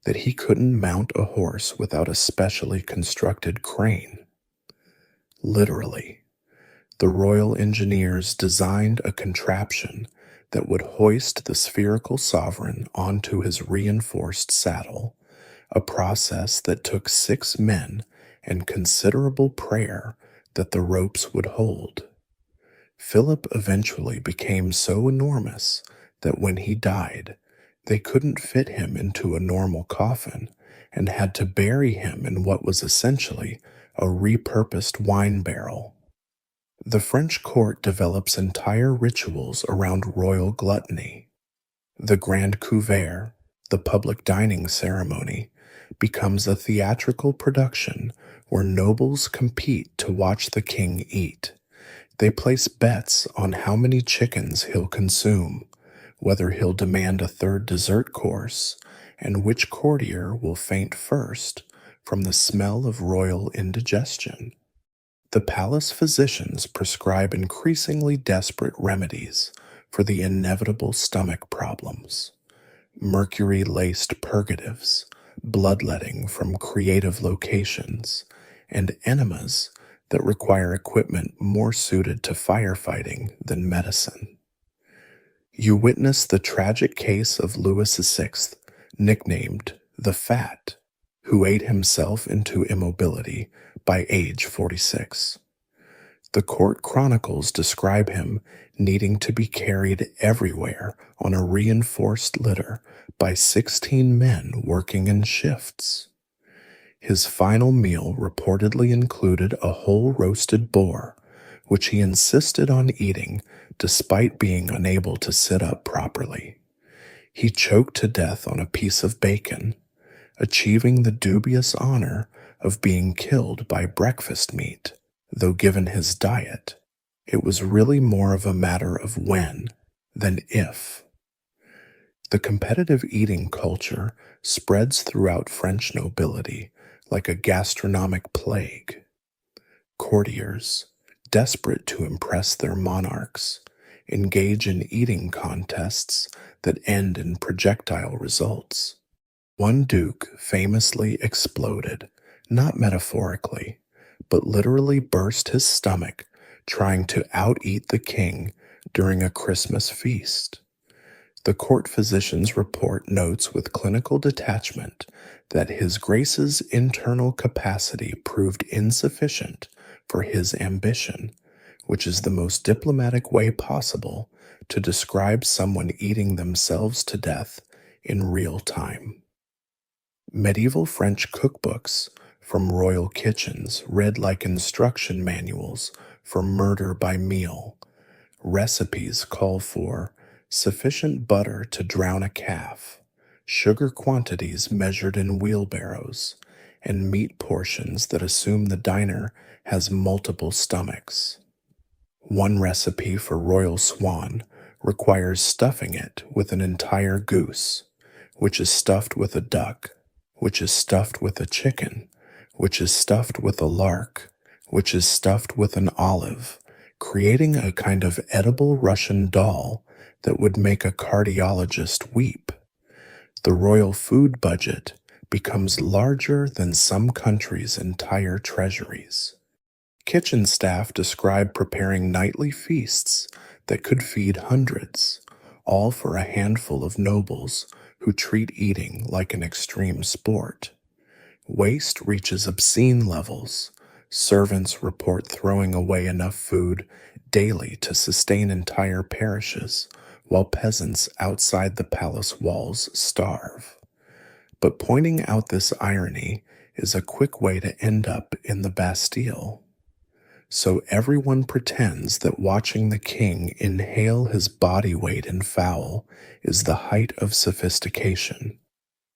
that he couldn't mount a horse without a specially constructed crane. Literally, the royal engineers designed a contraption that would hoist the spherical sovereign onto his reinforced saddle, a process that took 6 men and considerable prayer that the ropes would hold. Philip eventually became so enormous that when he died, they couldn't fit him into a normal coffin and had to bury him in what was essentially a repurposed wine barrel. The French court develops entire rituals around royal gluttony. The Grand Couvert, the public dining ceremony, becomes a theatrical production where nobles compete to watch the king eat. They place bets on how many chickens he'll consume, whether he'll demand a third dessert course, and which courtier will faint first from the smell of royal indigestion. The palace physicians prescribe increasingly desperate remedies for the inevitable stomach problems: mercury-laced purgatives, bloodletting from creative locations, and enemas that require equipment more suited to firefighting than medicine. You witness the tragic case of Louis VI, nicknamed the Fat, who ate himself into immobility by age 46. The court chronicles describe him needing to be carried everywhere on a reinforced litter by 16 men working in shifts. His final meal reportedly included a whole roasted boar, which he insisted on eating despite being unable to sit up properly. He choked to death on a piece of bacon, achieving the dubious honor of being killed by breakfast meat, though given his diet, it was really more of a matter of when than if. The competitive eating culture spreads throughout French nobility like a gastronomic plague. Courtiers, desperate to impress their monarchs, engage in eating contests that end in projectile results. One duke famously exploded, not metaphorically, but literally burst his stomach trying to out-eat the king during a Christmas feast. The court physician's report notes with clinical detachment that His Grace's internal capacity proved insufficient for his ambition, which is the most diplomatic way possible to describe someone eating themselves to death in real time. Medieval French cookbooks from royal kitchens read like instruction manuals for murder by meal. Recipes call for sufficient butter to drown a calf, sugar quantities measured in wheelbarrows, and meat portions that assume the diner has multiple stomachs. One recipe for royal swan requires stuffing it with an entire goose, which is stuffed with a duck, which is stuffed with a chicken, which is stuffed with a lark, which is stuffed with an olive, creating a kind of edible Russian doll that would make a cardiologist weep. The royal food budget becomes larger than some countries' entire treasuries. Kitchen staff describe preparing nightly feasts that could feed hundreds, all for a handful of nobles who treat eating like an extreme sport. Waste reaches obscene levels. Servants report throwing away enough food daily to sustain entire parishes, while peasants outside the palace walls starve. But pointing out this irony is a quick way to end up in the Bastille. So everyone pretends that watching the king inhale his body weight in fowl is the height of sophistication.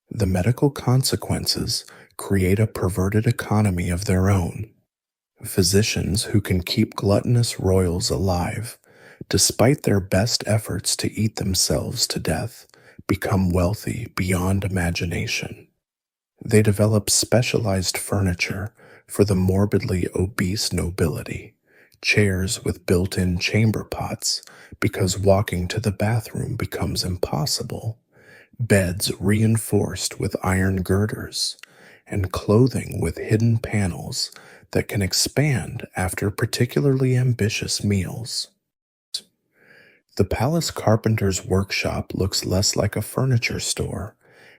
The medical consequences create a perverted economy of their own. Physicians who can keep gluttonous royals alive, despite their best efforts to eat themselves to death, become wealthy beyond imagination. They develop specialized furniture for the morbidly obese nobility, chairs with built-in chamber pots because walking to the bathroom becomes impossible, beds reinforced with iron girders, and clothing with hidden panels that can expand after particularly ambitious meals. The palace carpenter's workshop looks less like a furniture store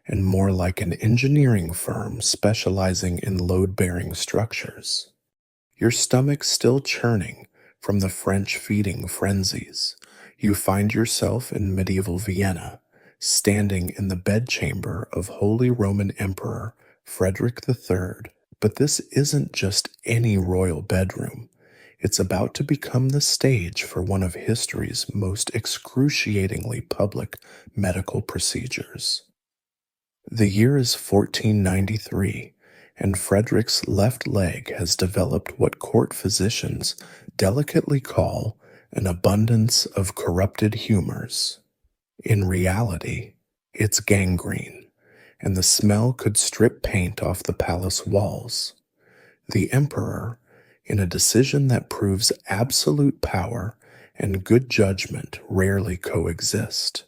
and more like an engineering firm specializing in load-bearing structures. Your stomach still churning from the French feeding frenzies, you find yourself in medieval Vienna, standing in the bedchamber of Holy Roman Emperor Frederick III. But this isn't just any royal bedroom. It's about to become the stage for one of history's most excruciatingly public medical procedures. The year is 1493, and Frederick's left leg has developed what court physicians delicately call an abundance of corrupted humors. In reality, it's gangrene, and the smell could strip paint off the palace walls. The emperor, in a decision that proves absolute power and good judgment rarely coexist,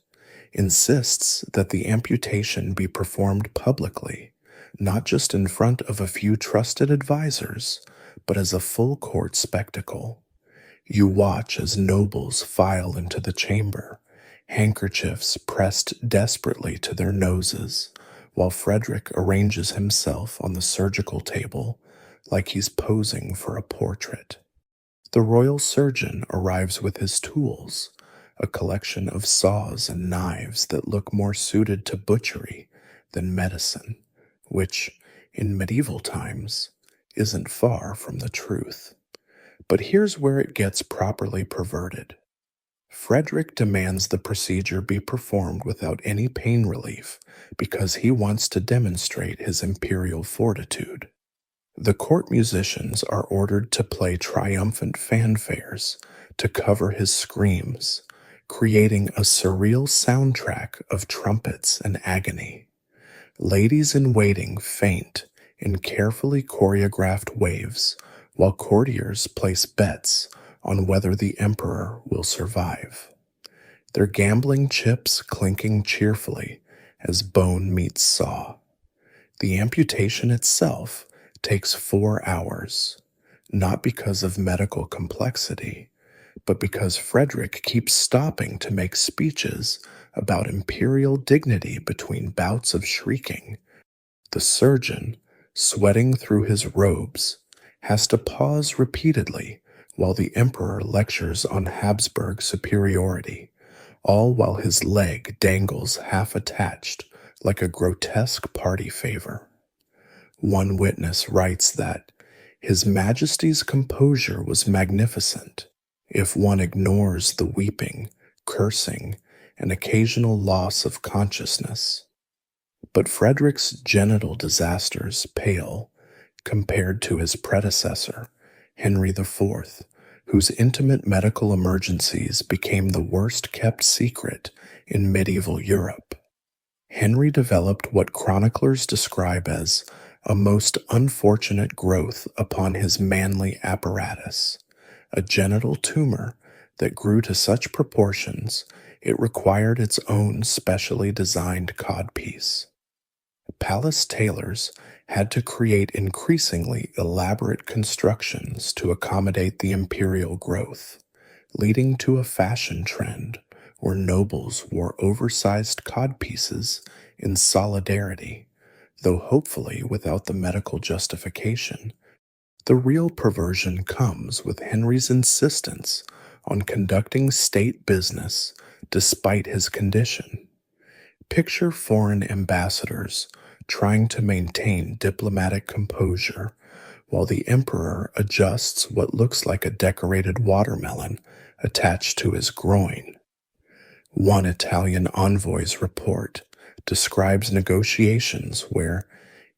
insists that the amputation be performed publicly, not just in front of a few trusted advisors, but as a full court spectacle. You watch as nobles file into the chamber, handkerchiefs pressed desperately to their noses, while Frederick arranges himself on the surgical table like he's posing for a portrait. The royal surgeon arrives with his tools, a collection of saws and knives that look more suited to butchery than medicine, which, in medieval times, isn't far from the truth. But here's where it gets properly perverted. Frederick demands the procedure be performed without any pain relief because he wants to demonstrate his imperial fortitude. The court musicians are ordered to play triumphant fanfares to cover his screams, creating a surreal soundtrack of trumpets and agony. Ladies in waiting faint in carefully choreographed waves, while courtiers place bets on whether the emperor will survive. Their gambling chips clinking cheerfully as bone meets saw. The amputation itself takes 4 hours, not because of medical complexity, but because Frederick keeps stopping to make speeches about imperial dignity between bouts of shrieking. The surgeon, sweating through his robes, has to pause repeatedly while the emperor lectures on Habsburg superiority, all while his leg dangles half attached like a grotesque party favor. One witness writes that His Majesty's composure was magnificent, if one ignores the weeping, cursing, and occasional loss of consciousness. But Frederick's genital disasters pale compared to his predecessor, Henry IV, whose intimate medical emergencies became the worst-kept secret in medieval Europe. Henry developed what chroniclers describe as a most unfortunate growth upon his manly apparatus, a genital tumor that grew to such proportions it required its own specially designed codpiece. Palace tailors had to create increasingly elaborate constructions to accommodate the imperial growth, leading to a fashion trend where nobles wore oversized codpieces in solidarity, though hopefully without the medical justification. The real perversion comes with Henry's insistence on conducting state business despite his condition. Picture foreign ambassadors trying to maintain diplomatic composure while the emperor adjusts what looks like a decorated watermelon attached to his groin. One Italian envoy's report describes negotiations where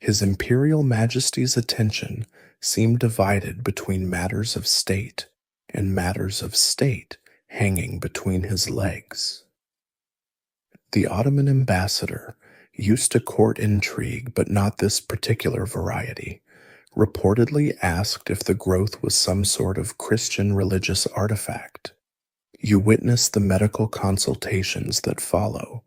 His Imperial Majesty's attention seemed divided between matters of state and matters of state hanging between his legs. The Ottoman ambassador used to court intrigue, but not this particular variety, reportedly asked if the growth was some sort of Christian religious artifact. You witness the medical consultations that follow,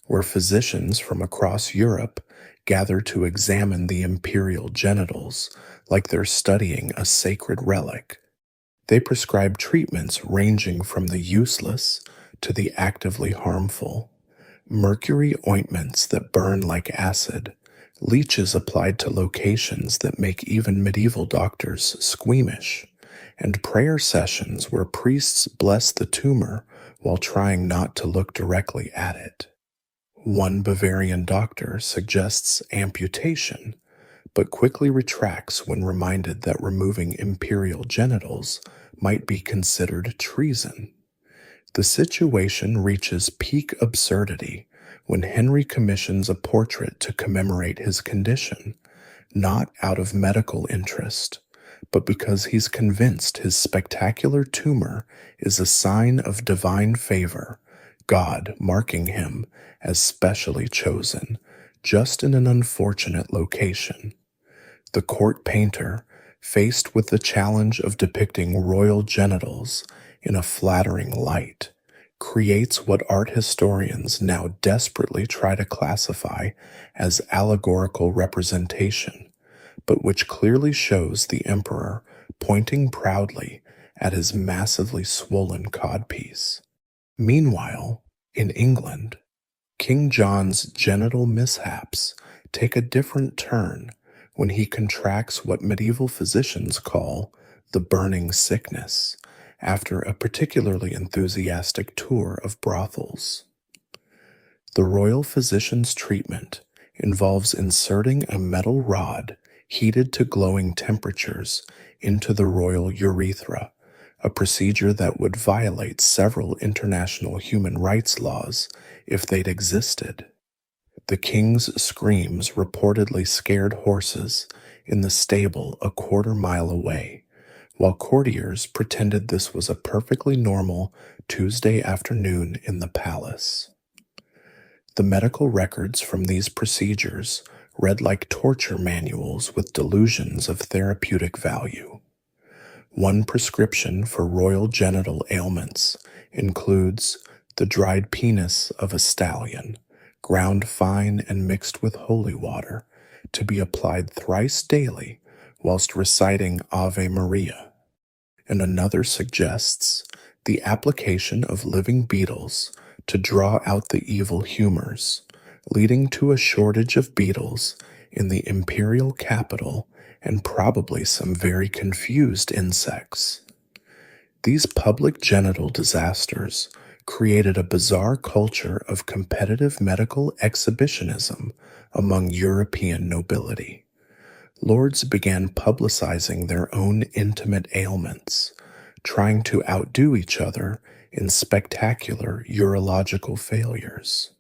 where physicians from across Europe gather to examine the imperial genitals like they're studying a sacred relic. They prescribe treatments ranging from the useless to the actively harmful. Mercury ointments that burn like acid, leeches applied to locations that make even medieval doctors squeamish, and prayer sessions where priests bless the tumor while trying not to look directly at it. One Bavarian doctor suggests amputation, but quickly retracts when reminded that removing imperial genitals might be considered treason. The situation reaches peak absurdity when Henry commissions a portrait to commemorate his condition, not out of medical interest, but because he's convinced his spectacular tumor is a sign of divine favor, God marking him as specially chosen, just in an unfortunate location. The court painter, faced with the challenge of depicting royal genitals in a flattering light, creates what art historians now desperately try to classify as allegorical representation, but which clearly shows the emperor pointing proudly at his massively swollen codpiece. Meanwhile, in England, King John's genital mishaps take a different turn when he contracts what medieval physicians call the burning sickness after a particularly enthusiastic tour of brothels. The royal physician's treatment involves inserting a metal rod heated to glowing temperatures into the royal urethra, a procedure that would violate several international human rights laws if they'd existed. The king's screams reportedly scared horses in the stable a quarter-mile away, while courtiers pretended this was a perfectly normal Tuesday afternoon in the palace. The medical records from these procedures read like torture manuals with delusions of therapeutic value. One prescription for royal genital ailments includes the dried penis of a stallion, ground fine and mixed with holy water, to be applied thrice daily whilst reciting Ave Maria. And another suggests the application of living beetles to draw out the evil humors, leading to a shortage of beetles in the imperial capital and probably some very confused insects. These public genital disasters created a bizarre culture of competitive medical exhibitionism among European nobility. Lords began publicizing their own intimate ailments, trying to outdo each other in spectacular urological failures.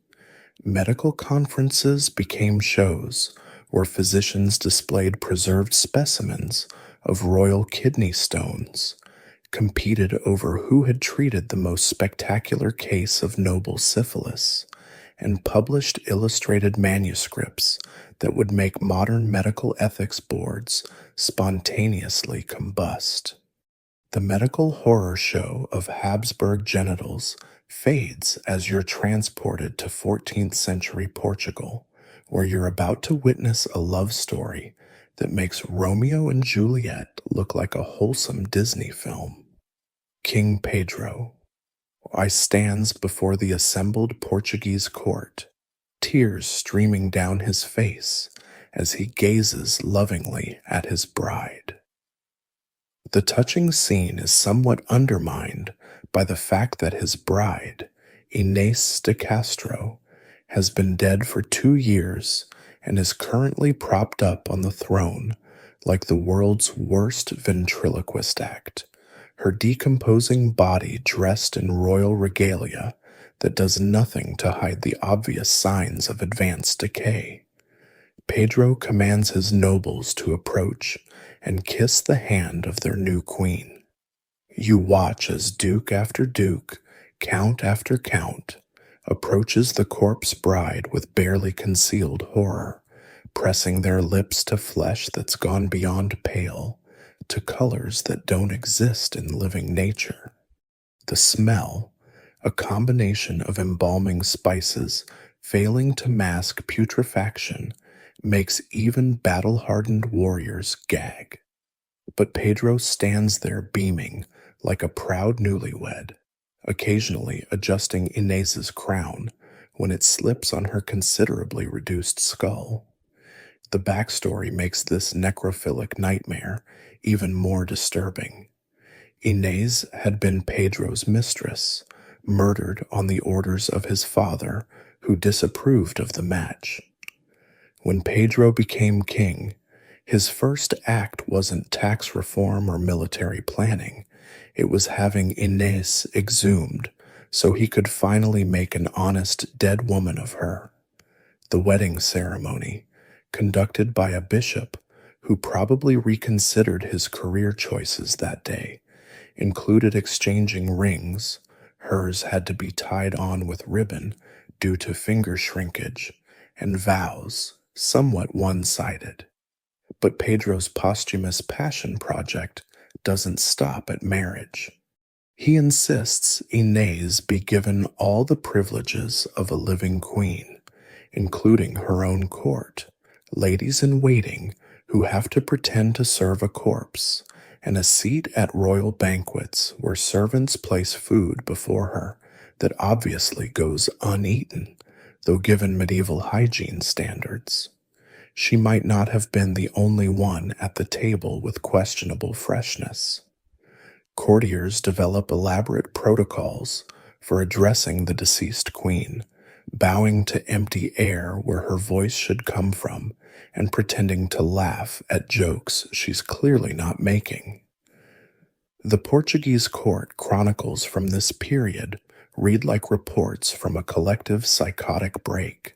Medical conferences became shows where physicians displayed preserved specimens of royal kidney stones, competed over who had treated the most spectacular case of noble syphilis, and published illustrated manuscripts that would make modern medical ethics boards spontaneously combust. The medical horror show of Habsburg genitals fades as you're transported to 14th century Portugal, where you're about to witness a love story that makes Romeo and Juliet look like a wholesome Disney film. King Pedro stands before the assembled Portuguese court, tears streaming down his face as he gazes lovingly at his bride. The touching scene is somewhat undermined by the fact that his bride, Inés de Castro, has been dead for 2 years and is currently propped up on the throne like the world's worst ventriloquist act, her decomposing body dressed in royal regalia that does nothing to hide the obvious signs of advanced decay. Pedro commands his nobles to approach and kiss the hand of their new queen. You watch as duke after duke, count after count, approaches the corpse bride with barely concealed horror, pressing their lips to flesh that's gone beyond pale, to colors that don't exist in living nature. The smell, a combination of embalming spices failing to mask putrefaction, makes even battle-hardened warriors gag. But Pedro stands there beaming like a proud newlywed, occasionally adjusting Inez's crown when it slips on her considerably reduced skull. The backstory makes this necrophilic nightmare even more disturbing. Inez had been Pedro's mistress, murdered on the orders of his father, who disapproved of the match. When Pedro became king, his first act wasn't tax reform or military planning. It was having Inez exhumed so he could finally make an honest dead woman of her. The wedding ceremony, conducted by a bishop who probably reconsidered his career choices that day, included exchanging rings. Hers had to be tied on with ribbon due to finger shrinkage, and vows, somewhat one-sided. But Pedro's posthumous passion project doesn't stop at marriage. He insists Inez be given all the privileges of a living queen, including her own court, ladies-in-waiting who have to pretend to serve a corpse, and a seat at royal banquets where servants place food before her that obviously goes uneaten, though given medieval hygiene standards. She might not have been the only one at the table with questionable freshness. Courtiers develop elaborate protocols for addressing the deceased queen, bowing to empty air where her voice should come from, and pretending to laugh at jokes she's clearly not making. The Portuguese court chronicles from this period read like reports from a collective psychotic break.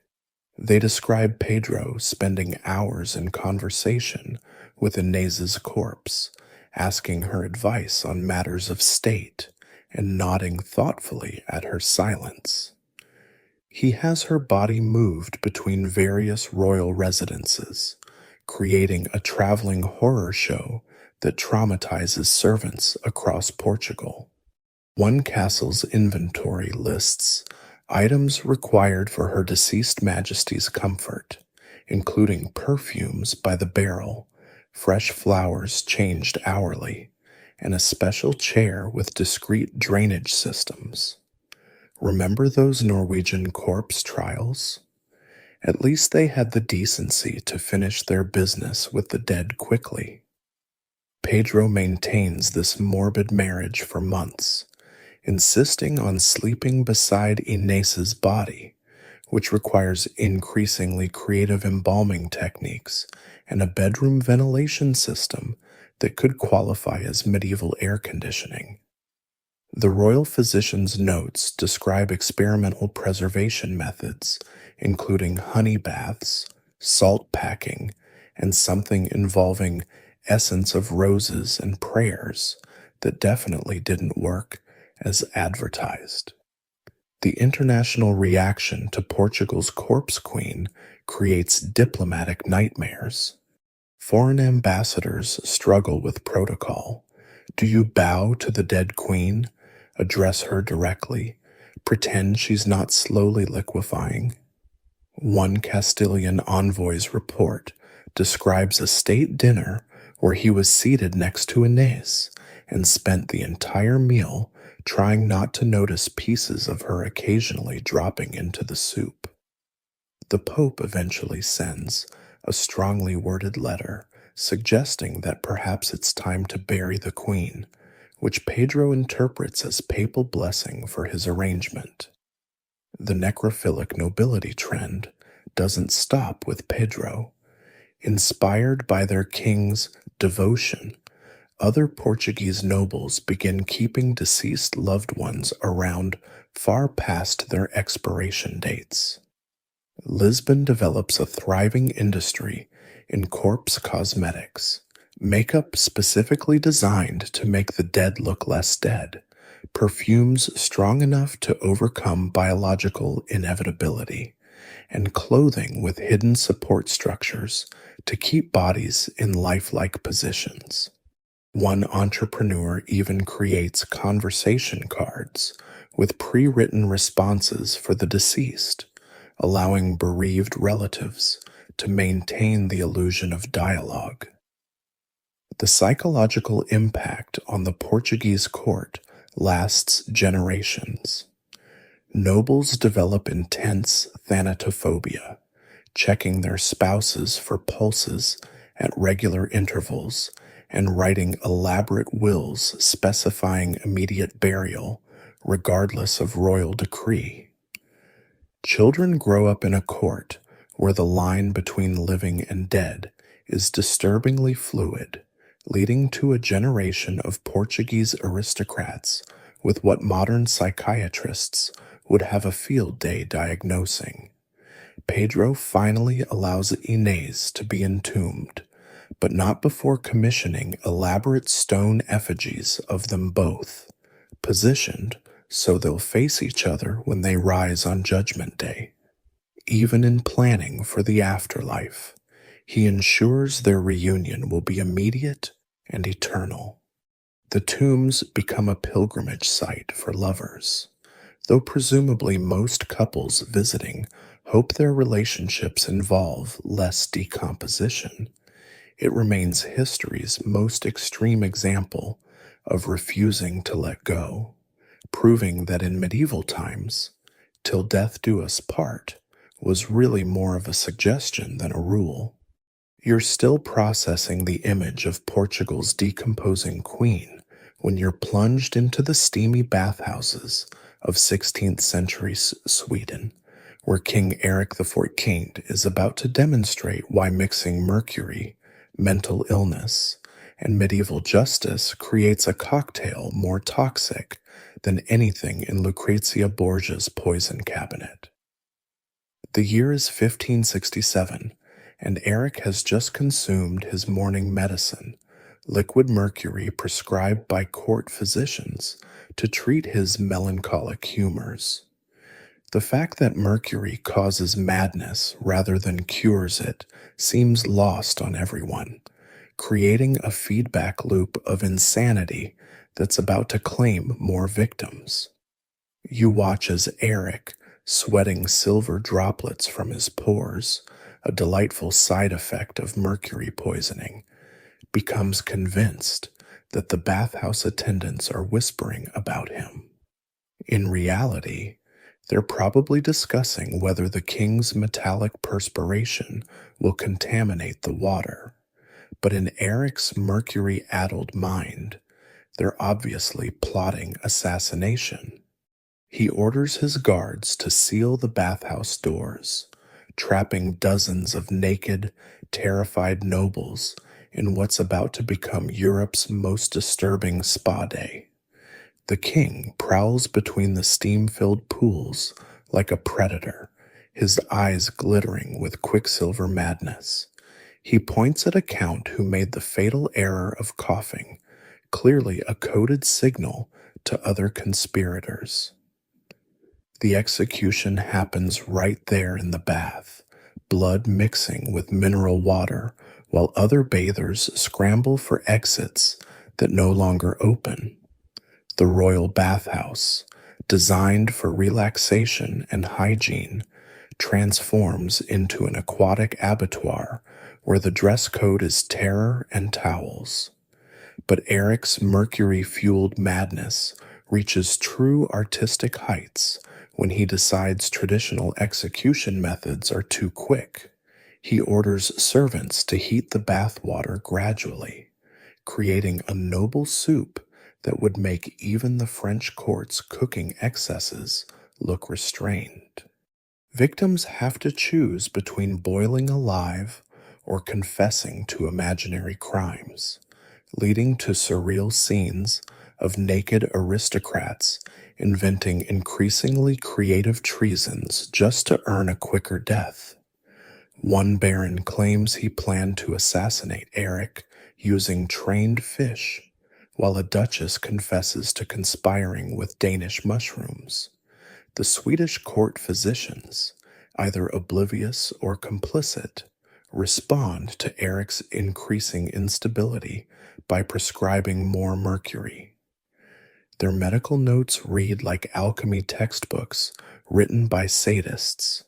They describe Pedro spending hours in conversation with Inez's corpse, asking her advice on matters of state and nodding thoughtfully at her silence. He has her body moved between various royal residences, creating a traveling horror show that traumatizes servants across Portugal. One castle's inventory lists items required for Her Deceased Majesty's comfort, including perfumes by the barrel, fresh flowers changed hourly, and a special chair with discreet drainage systems. Remember those Norwegian corpse trials? At least they had the decency to finish their business with the dead quickly. Pedro maintains this morbid marriage for months, insisting on sleeping beside Inez's body, which requires increasingly creative embalming techniques and a bedroom ventilation system that could qualify as medieval air conditioning. The royal physician's notes describe experimental preservation methods, including honey baths, salt packing, and something involving essence of roses and prayers that definitely didn't work as advertised. The international reaction to Portugal's corpse queen creates diplomatic nightmares. Foreign ambassadors struggle with protocol. Do you bow to the dead queen, address her directly, pretend she's not slowly liquefying? One Castilian envoy's report describes a state dinner where he was seated next to Inez and spent the entire meal trying not to notice pieces of her occasionally dropping into the soup. The Pope eventually sends a strongly worded letter suggesting that perhaps it's time to bury the queen, which Pedro interprets as papal blessing for his arrangement. The necrophilic nobility trend doesn't stop with Pedro. Inspired by their king's devotion, other Portuguese nobles begin keeping deceased loved ones around far past their expiration dates. Lisbon develops a thriving industry in corpse cosmetics, makeup specifically designed to make the dead look less dead, perfumes strong enough to overcome biological inevitability, and clothing with hidden support structures to keep bodies in lifelike positions. One entrepreneur even creates conversation cards with pre written responses for the deceased, allowing bereaved relatives to maintain the illusion of dialogue. The psychological impact on the Portuguese court lasts generations. Nobles develop intense thanatophobia, checking their spouses for pulses at regular intervals and writing elaborate wills specifying immediate burial, regardless of royal decree. Children grow up in a court where the line between living and dead is disturbingly fluid, leading to a generation of Portuguese aristocrats with what modern psychiatrists would have a field day diagnosing. Pedro finally allows Inés to be entombed, but not before commissioning elaborate stone effigies of them both, positioned so they'll face each other when they rise on Judgment Day. Even in planning for the afterlife, he ensures their reunion will be immediate and eternal. The tombs become a pilgrimage site for lovers, though presumably most couples visiting hope their relationships involve less decomposition. It remains history's most extreme example of refusing to let go, proving that in medieval times, "till death do us part" was really more of a suggestion than a rule. You're still processing the image of Portugal's decomposing queen when you're plunged into the steamy bathhouses of 16th century Sweden, where King Eric XIV is about to demonstrate why mixing mercury, mental illness, and medieval justice creates a cocktail more toxic than anything in Lucrezia Borgia's poison cabinet. The year is 1567, and Eric has just consumed his morning medicine, liquid mercury prescribed by court physicians to treat his melancholic humors. The fact that mercury causes madness rather than cures it seems lost on everyone, creating a feedback loop of insanity that's about to claim more victims. You watch as Eric, sweating silver droplets from his pores, a delightful side effect of mercury poisoning, becomes convinced that the bathhouse attendants are whispering about him. In reality, they're probably discussing whether the king's metallic perspiration will contaminate the water. But in Eric's mercury-addled mind, they're obviously plotting assassination. He orders his guards to seal the bathhouse doors, trapping dozens of naked, terrified nobles in what's about to become Europe's most disturbing spa day. The king prowls between the steam-filled pools like a predator, his eyes glittering with quicksilver madness. He points at a count who made the fatal error of coughing, clearly a coded signal to other conspirators. The execution happens right there in the bath, blood mixing with mineral water, while other bathers scramble for exits that no longer open. The royal bathhouse, designed for relaxation and hygiene, transforms into an aquatic abattoir where the dress code is terror and towels. But Eric's mercury-fueled madness reaches true artistic heights when he decides traditional execution methods are too quick. He orders servants to heat the bath water gradually, creating a noble soup that would make even the French court's cooking excesses look restrained. Victims have to choose between boiling alive or confessing to imaginary crimes, leading to surreal scenes of naked aristocrats inventing increasingly creative treasons just to earn a quicker death. One baron claims he planned to assassinate Eric using trained fish, while a duchess confesses to conspiring with Danish mushrooms. The Swedish court physicians, either oblivious or complicit, respond to Eric's increasing instability by prescribing more mercury. Their medical notes read like alchemy textbooks written by sadists.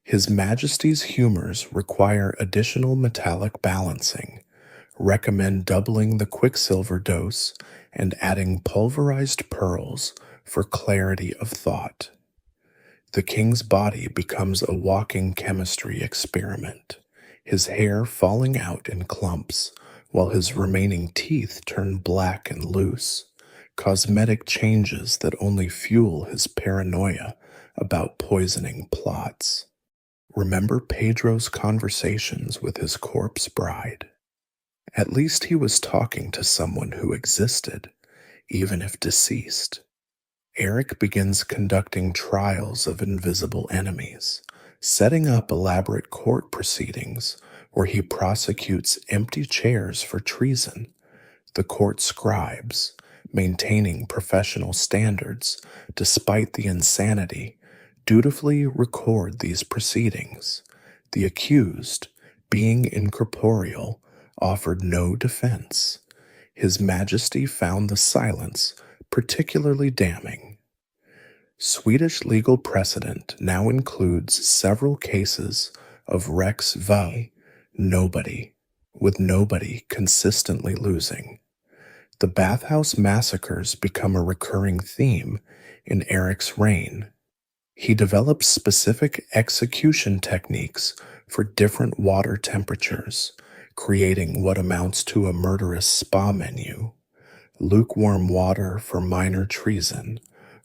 His Majesty's humors require additional metallic balancing, recommend doubling the quicksilver dose, and adding pulverized pearls for clarity of thought. The king's body becomes a walking chemistry experiment, his hair falling out in clumps, while his remaining teeth turn black and loose, cosmetic changes that only fuel his paranoia about poisoning plots. Remember Pedro's conversations with his corpse bride. At least he was talking to someone who existed, even if deceased. Eric begins conducting trials of invisible enemies, setting up elaborate court proceedings where he prosecutes empty chairs for treason. The court scribes, maintaining professional standards despite the insanity, dutifully record these proceedings. The accused, being incorporeal, offered no defense. His Majesty found the silence particularly damning. Swedish legal precedent now includes several cases of Rex Vi, nobody, with nobody consistently losing. The bathhouse massacres become a recurring theme in Eric's reign. He develops specific execution techniques for different water temperatures, creating what amounts to a murderous spa menu. Lukewarm water for minor treason,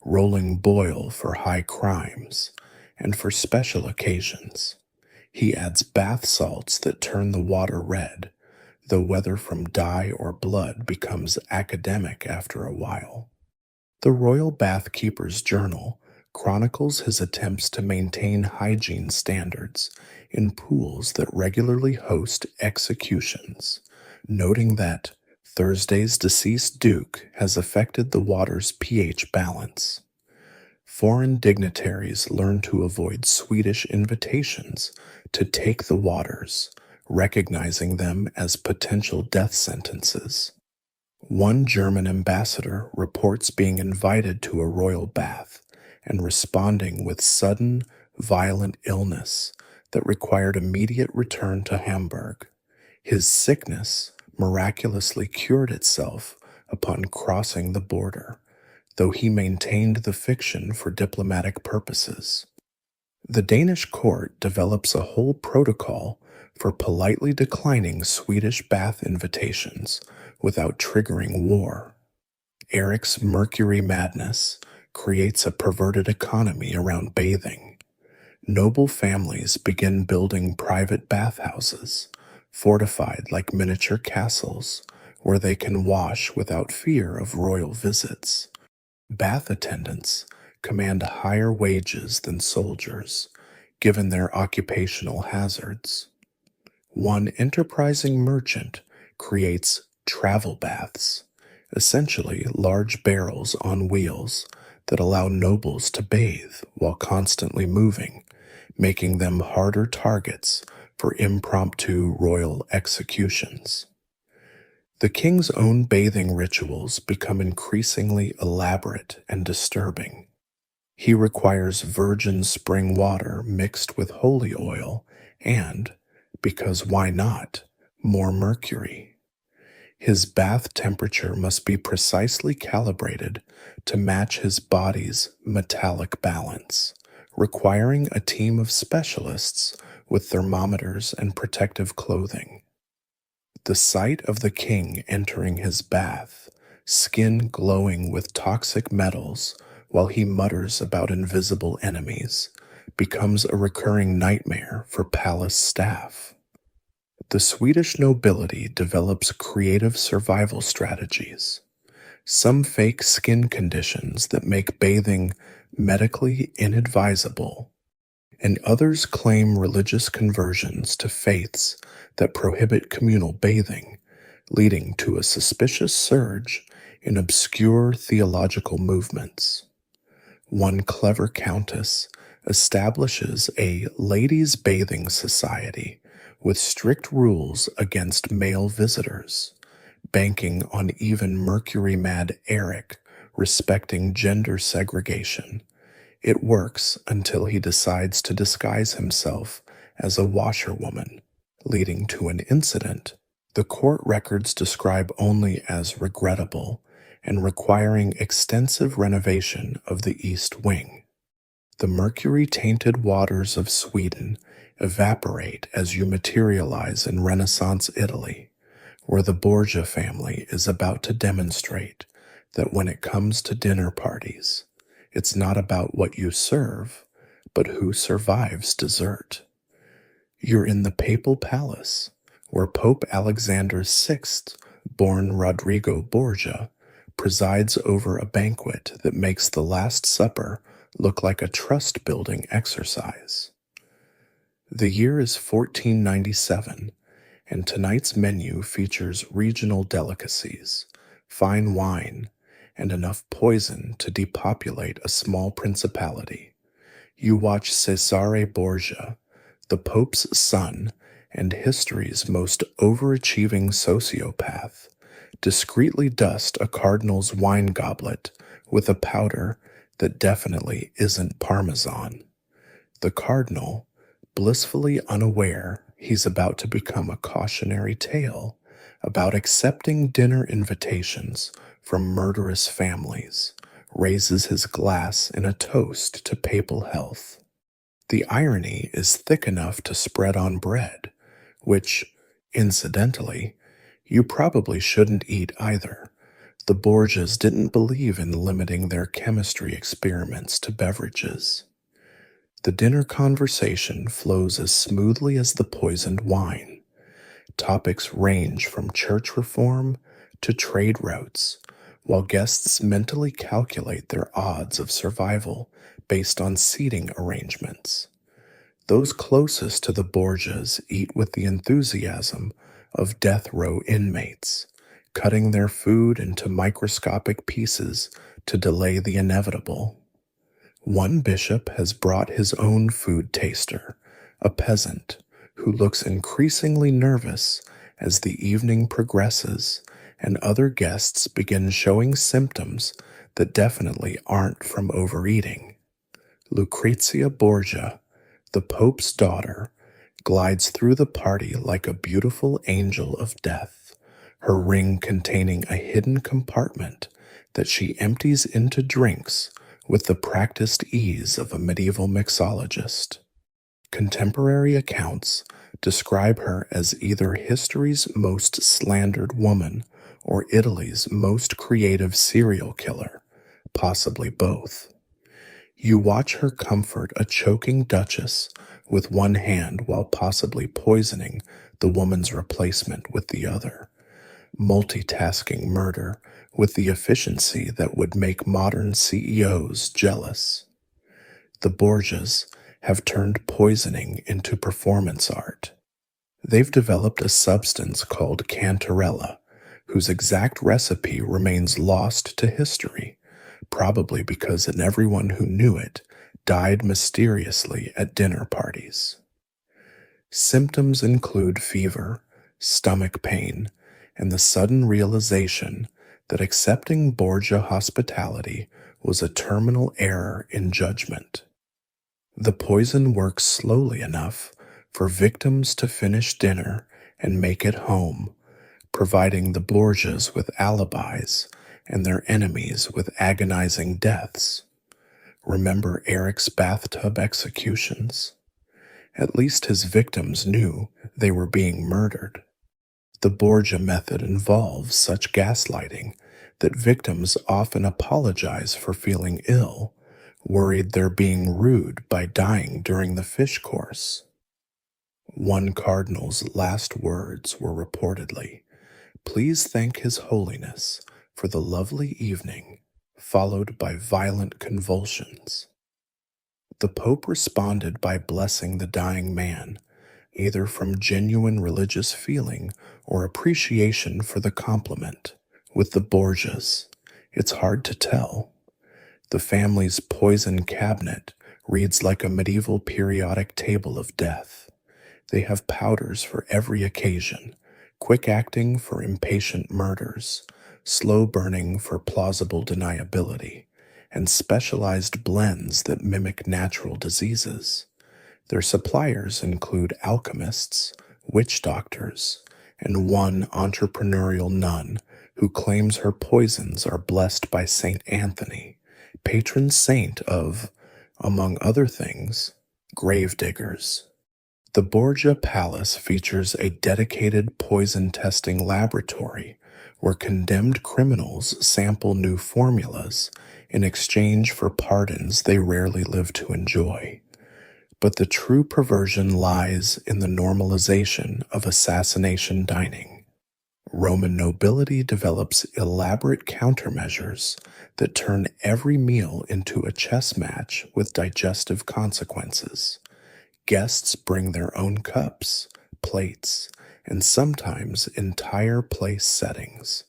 rolling boil for high crimes, and for special occasions. He adds bath salts that turn the water red, though whether from dye or blood becomes academic after a while. The Royal Bathkeeper's Journal chronicles his attempts to maintain hygiene standards in pools that regularly host executions, noting that Thursday's deceased Duke has affected the water's pH balance. Foreign dignitaries learn to avoid Swedish invitations to take the waters, recognizing them as potential death sentences. One German ambassador reports being invited to a royal bath and responding with sudden, violent illness that required immediate return to Hamburg. His sickness miraculously cured itself upon crossing the border, though he maintained the fiction for diplomatic purposes. The Danish court develops a whole protocol for politely declining Swedish bath invitations without triggering war. Eric's mercury madness creates a perverted economy around bathing. Noble families begin building private bathhouses, fortified like miniature castles, where they can wash without fear of royal visits. Bath attendants command higher wages than soldiers, given their occupational hazards. One enterprising merchant creates travel baths, essentially large barrels on wheels that allow nobles to bathe while constantly moving, making them harder targets for impromptu royal executions. The king's own bathing rituals become increasingly elaborate and disturbing. He requires virgin spring water mixed with holy oil and, because why not, more mercury. His bath temperature must be precisely calibrated to match his body's metallic balance, requiring a team of specialists with thermometers and protective clothing. The sight of the king entering his bath, skin glowing with toxic metals while he mutters about invisible enemies, becomes a recurring nightmare for palace staff. The Swedish nobility develops creative survival strategies. Some fake skin conditions that make bathing medically inadvisable, and others claim religious conversions to faiths that prohibit communal bathing, leading to a suspicious surge in obscure theological movements. One clever countess establishes a ladies' bathing society with strict rules against male visitors, banking on even mercury-mad Eric respecting gender segregation. It works until he decides to disguise himself as a washerwoman, leading to an incident the court records describe only as regrettable and requiring extensive renovation of the East Wing. The mercury-tainted waters of Sweden evaporate as you materialize in Renaissance Italy, where the Borgia family is about to demonstrate that when it comes to dinner parties, it's not about what you serve, but who survives dessert. You're in the Papal Palace, where Pope Alexander VI, born Rodrigo Borgia, presides over a banquet that makes the Last Supper look like a trust-building exercise. The year is 1497, and tonight's menu features regional delicacies, fine wine, and enough poison to depopulate a small principality. You watch Cesare Borgia, the Pope's son and history's most overachieving sociopath, discreetly dust a cardinal's wine goblet with a powder that definitely isn't Parmesan. The cardinal, blissfully unaware he's about to become a cautionary tale about accepting dinner invitations from murderous families, raises his glass in a toast to papal health. The irony is thick enough to spread on bread, which, incidentally, you probably shouldn't eat either. The Borgias didn't believe in limiting their chemistry experiments to beverages. The dinner conversation flows as smoothly as the poisoned wine. Topics range from church reform to trade routes, while guests mentally calculate their odds of survival based on seating arrangements. Those closest to the Borgias eat with the enthusiasm of death row inmates, cutting their food into microscopic pieces to delay the inevitable. One bishop has brought his own food taster, a peasant, who looks increasingly nervous as the evening progresses and other guests begin showing symptoms that definitely aren't from overeating. Lucrezia Borgia, the Pope's daughter, glides through the party like a beautiful angel of death, her ring containing a hidden compartment that she empties into drinks with the practiced ease of a medieval mixologist. Contemporary accounts describe her as either history's most slandered woman or Italy's most creative serial killer, possibly both. You watch her comfort a choking duchess with one hand while possibly poisoning the woman's replacement with the other, multitasking murder with the efficiency that would make modern CEOs jealous. The Borgias have turned poisoning into performance art. They've developed a substance called cantarella, whose exact recipe remains lost to history, probably because everyone who knew it died mysteriously at dinner parties. Symptoms include fever, stomach pain, and the sudden realization that accepting Borgia hospitality was a terminal error in judgment. The poison works slowly enough for victims to finish dinner and make it home, providing the Borgias with alibis and their enemies with agonizing deaths. Remember Eric's bathtub executions? At least his victims knew they were being murdered. The Borgia method involves such gaslighting that victims often apologize for feeling ill, worried they're being rude by dying during the fish course. One cardinal's last words were reportedly, "Please thank His Holiness for the lovely evening," followed by violent convulsions. The Pope responded by blessing the dying man, either from genuine religious feeling or appreciation for the compliment. With the Borgias, it's hard to tell. The family's poison cabinet reads like a medieval periodic table of death. They have powders for every occasion, quick acting for impatient murders, slow burning for plausible deniability, and specialized blends that mimic natural diseases. Their suppliers include alchemists, witch doctors, and one entrepreneurial nun who claims her poisons are blessed by Saint Anthony, patron saint of, among other things, gravediggers. The Borgia Palace features a dedicated poison testing laboratory where condemned criminals sample new formulas in exchange for pardons they rarely live to enjoy. But the true perversion lies in the normalization of assassination dining. Roman nobility develops elaborate countermeasures that turn every meal into a chess match with digestive consequences. Guests bring their own cups, plates, and sometimes entire place settings.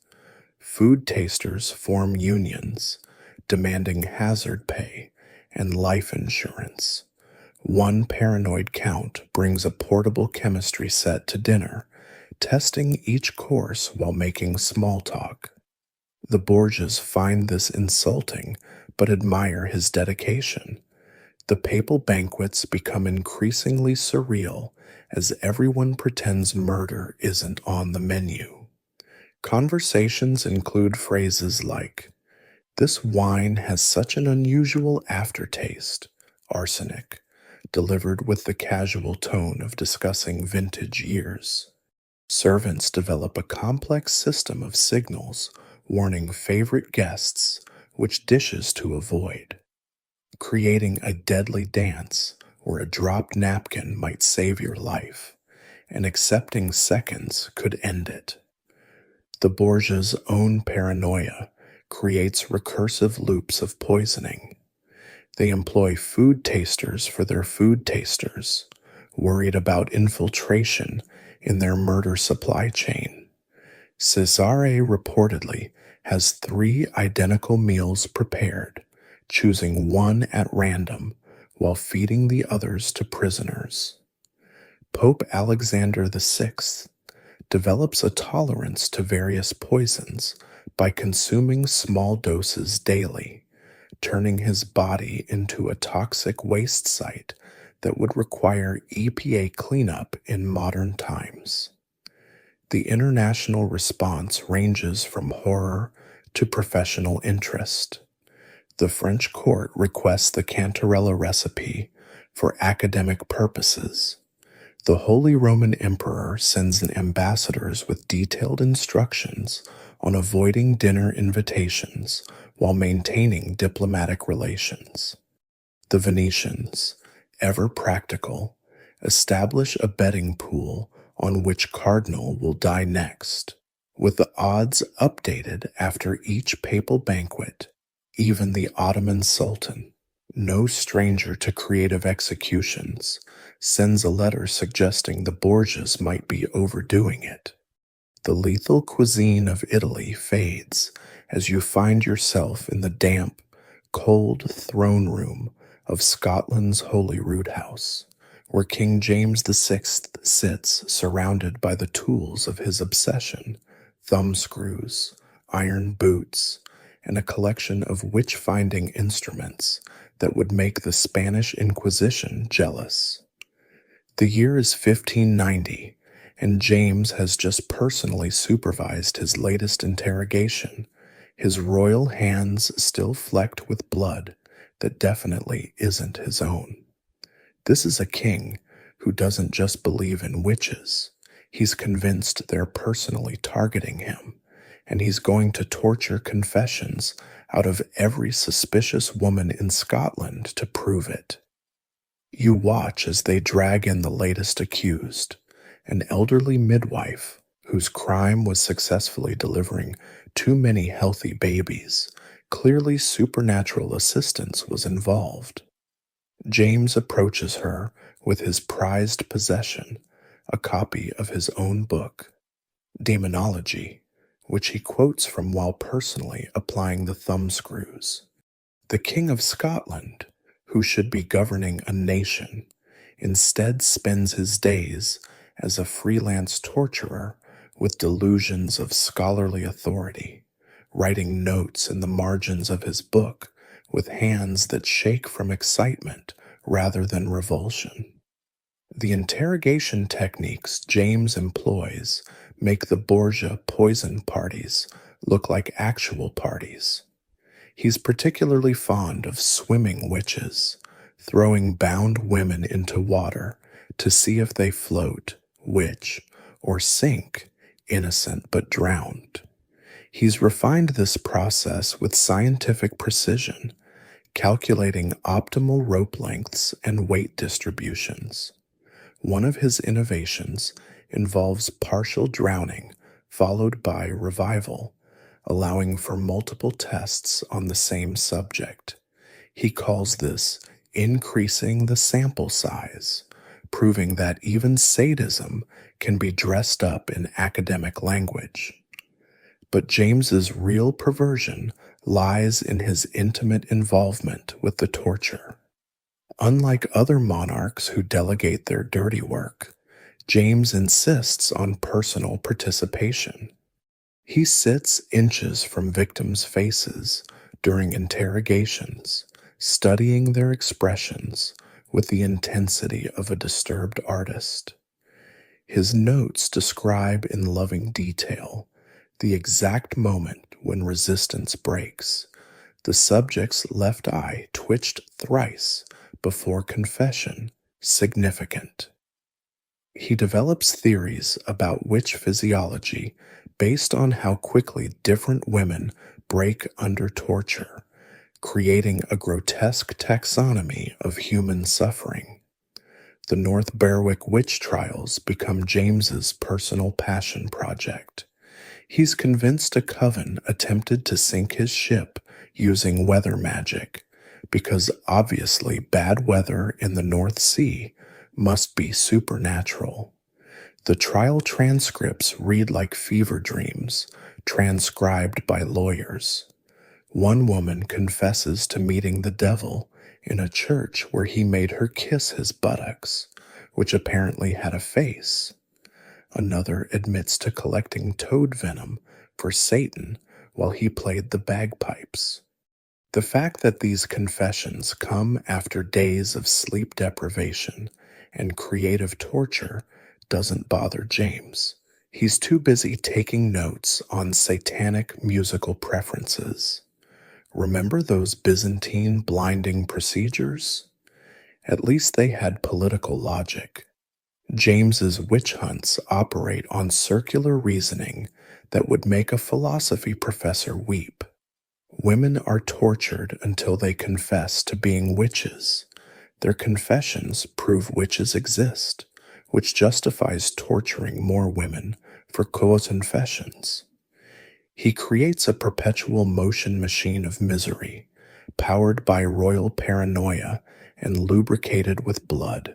Food tasters form unions, demanding hazard pay and life insurance. One paranoid count brings a portable chemistry set to dinner, testing each course while making small talk. The Borgias find this insulting, but admire his dedication. The papal banquets become increasingly surreal as everyone pretends murder isn't on the menu. Conversations include phrases like, "This wine has such an unusual aftertaste," arsenic, delivered with the casual tone of discussing vintage years. Servants develop a complex system of signals warning favorite guests which dishes to avoid. Creating a deadly dance where a dropped napkin might save your life, and accepting seconds could end it. The Borgia's own paranoia creates recursive loops of poisoning. They employ food tasters for their food tasters, worried about infiltration in their murder supply chain. Cesare reportedly has 3 identical meals prepared, choosing one at random while feeding the others to prisoners. Pope Alexander VI develops a tolerance to various poisons by consuming small doses daily, turning his body into a toxic waste site that would require EPA cleanup in modern times. The international response ranges from horror to professional interest. The French court requests the Cantarella recipe for academic purposes. The Holy Roman Emperor sends in ambassadors with detailed instructions on avoiding dinner invitations while maintaining diplomatic relations. The Venetians, ever practical, establish a betting pool on which cardinal will die next, with the odds updated after each papal banquet. Even the Ottoman Sultan, no stranger to creative executions, sends a letter suggesting the Borgias might be overdoing it. The lethal cuisine of Italy fades as you find yourself in the damp, cold throne room of Scotland's Holyrood House, where King James VI sits surrounded by the tools of his obsession, thumbscrews, iron boots, and a collection of witch-finding instruments that would make the Spanish Inquisition jealous. The year is 1590, and James has just personally supervised his latest interrogation, his royal hands still flecked with blood that definitely isn't his own. This is a king who doesn't just believe in witches. He's convinced they're personally targeting him, and he's going to torture confessions out of every suspicious woman in Scotland to prove it. You watch as they drag in the latest accused, an elderly midwife whose crime was successfully delivering too many healthy babies. Clearly, supernatural assistance was involved. James approaches her with his prized possession, a copy of his own book, Demonology, which he quotes from while personally applying the thumbscrews. The King of Scotland, who should be governing a nation, instead spends his days as a freelance torturer with delusions of scholarly authority, writing notes in the margins of his book with hands that shake from excitement rather than revulsion. The interrogation techniques James employs make the Borgia poison parties look like actual parties. He's particularly fond of swimming witches, throwing bound women into water to see if they float, witch, or sink, innocent but drowned. He's refined this process with scientific precision, calculating optimal rope lengths and weight distributions. One of his innovations involves partial drowning followed by revival, allowing for multiple tests on the same subject. He calls this increasing the sample size, proving that even sadism can be dressed up in academic language. But James's real perversion lies in his intimate involvement with the torture. Unlike other monarchs who delegate their dirty work, James insists on personal participation. He sits inches from victims' faces during interrogations, studying their expressions with the intensity of a disturbed artist. His notes describe in loving detail the exact moment when resistance breaks. The subject's left eye twitched thrice before confession, significant. He develops theories about witch physiology based on how quickly different women break under torture, creating a grotesque taxonomy of human suffering. The North Berwick witch trials become James's personal passion project. He's convinced a coven attempted to sink his ship using weather magic, because obviously bad weather in the North Sea must be supernatural. The trial transcripts read like fever dreams, transcribed by lawyers. One woman confesses to meeting the devil in a church where he made her kiss his buttocks, which apparently had a face. Another admits to collecting toad venom for Satan while he played the bagpipes. The fact that these confessions come after days of sleep deprivation and creative torture doesn't bother James. He's too busy taking notes on satanic musical preferences. Remember those Byzantine blinding procedures? At least they had political logic. James's witch hunts operate on circular reasoning that would make a philosophy professor weep. Women are tortured until they confess to being witches. Their confessions prove witches exist, which justifies torturing more women for co-confessions. He creates a perpetual motion machine of misery, powered by royal paranoia and lubricated with blood.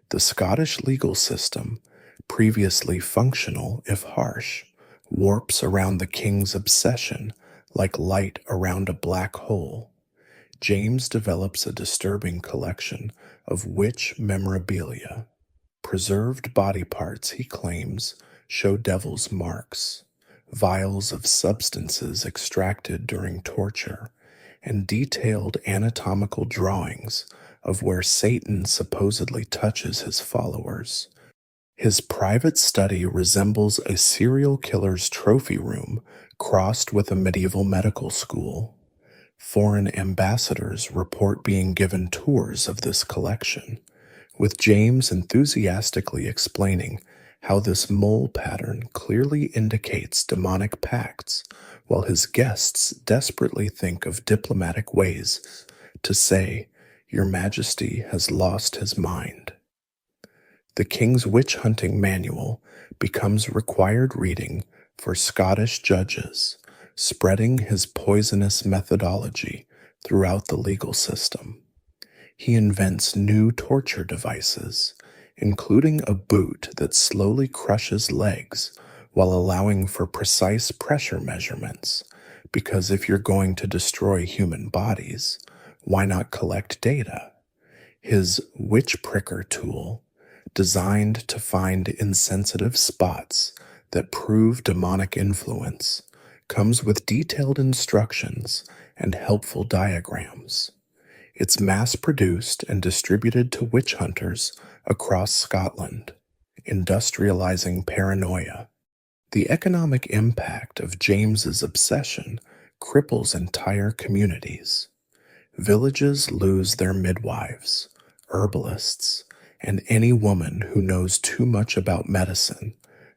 The Scottish legal system, previously functional if harsh, warps around the king's obsession like light around a black hole. James develops a disturbing collection of witch memorabilia. Preserved body parts, he claims, show devil's marks, vials of substances extracted during torture, and detailed anatomical drawings of where Satan supposedly touches his followers. His private study resembles a serial killer's trophy room crossed with a medieval medical school. Foreign ambassadors report being given tours of this collection, with James enthusiastically explaining how this mole pattern clearly indicates demonic pacts, while his guests desperately think of diplomatic ways to say, "Your Majesty has lost his mind." The King's Witch Hunting Manual becomes required reading for Scottish judges, spreading his poisonous methodology throughout the legal system. He invents new torture devices, including a boot that slowly crushes legs while allowing for precise pressure measurements, because if you're going to destroy human bodies, Why not collect data? His witch pricker tool, designed to find insensitive spots that prove demonic influence, comes with detailed instructions and helpful diagrams. It's mass-produced and distributed to witch hunters across Scotland, industrializing paranoia. The economic impact of James's obsession cripples entire communities. Villages lose their midwives, herbalists, and any woman who knows too much about medicine,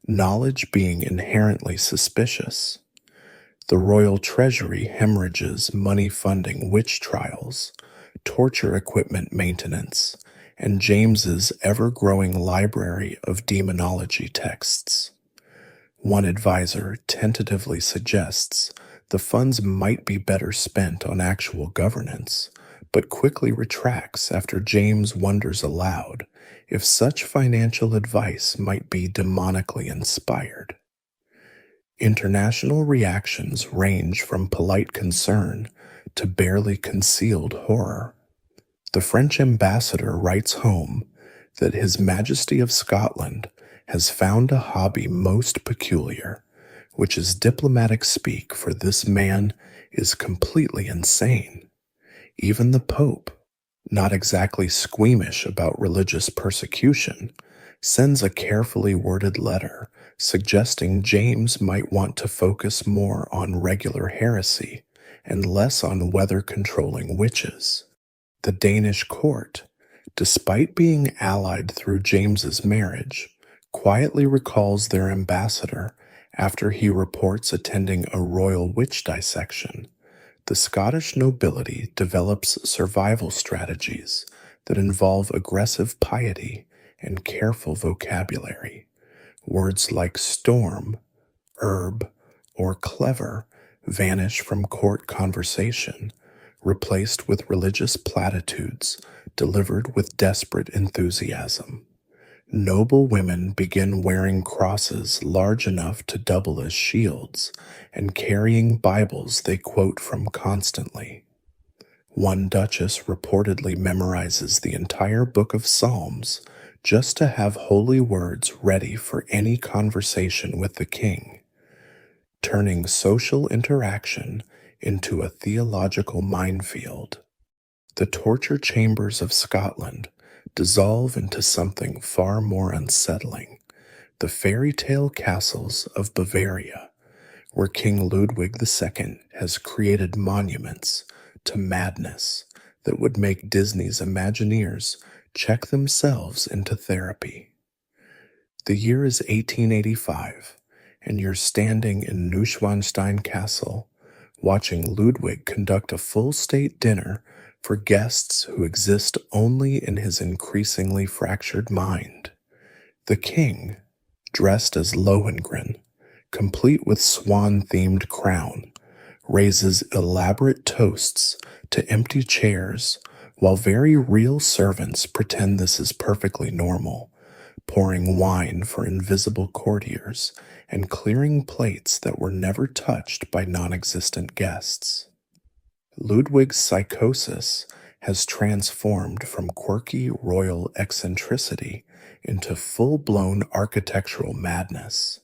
knowledge being inherently suspicious. The royal treasury hemorrhages money funding witch trials, torture equipment maintenance, and James's ever-growing library of demonology texts. One advisor tentatively suggests the funds might be better spent on actual governance, but quickly retracts after James wonders aloud if such financial advice might be demonically inspired. International reactions range from polite concern to barely concealed horror. The French ambassador writes home that His Majesty of Scotland has found a hobby most peculiar, which is diplomatic speak for this man is completely insane. Even the Pope, not exactly squeamish about religious persecution, sends a carefully worded letter suggesting James might want to focus more on regular heresy and less on weather-controlling witches. The Danish court, despite being allied through James's marriage, quietly recalls their ambassador after he reports attending a royal witch dissection. The Scottish nobility develops survival strategies that involve aggressive piety and careful vocabulary. Words like storm, herb, or clever vanish from court conversation, replaced with religious platitudes delivered with desperate enthusiasm. Noble women begin wearing crosses large enough to double as shields and carrying Bibles they quote from constantly. One duchess reportedly memorizes the entire book of Psalms just to have holy words ready for any conversation with the king, turning social interaction into a theological minefield. The torture chambers of Scotland dissolve into something far more unsettling, the fairy tale castles of Bavaria, where King Ludwig II has created monuments to madness that would make Disney's Imagineers check themselves into therapy. The year is 1885, and you're standing in Neuschwanstein Castle, watching Ludwig conduct a full-state dinner for guests who exist only in his increasingly fractured mind. The king, dressed as Lohengrin, complete with swan-themed crown, raises elaborate toasts to empty chairs while very real servants pretend this is perfectly normal, pouring wine for invisible courtiers and clearing plates that were never touched by non-existent guests. Ludwig's psychosis has transformed from quirky royal eccentricity into full-blown architectural madness.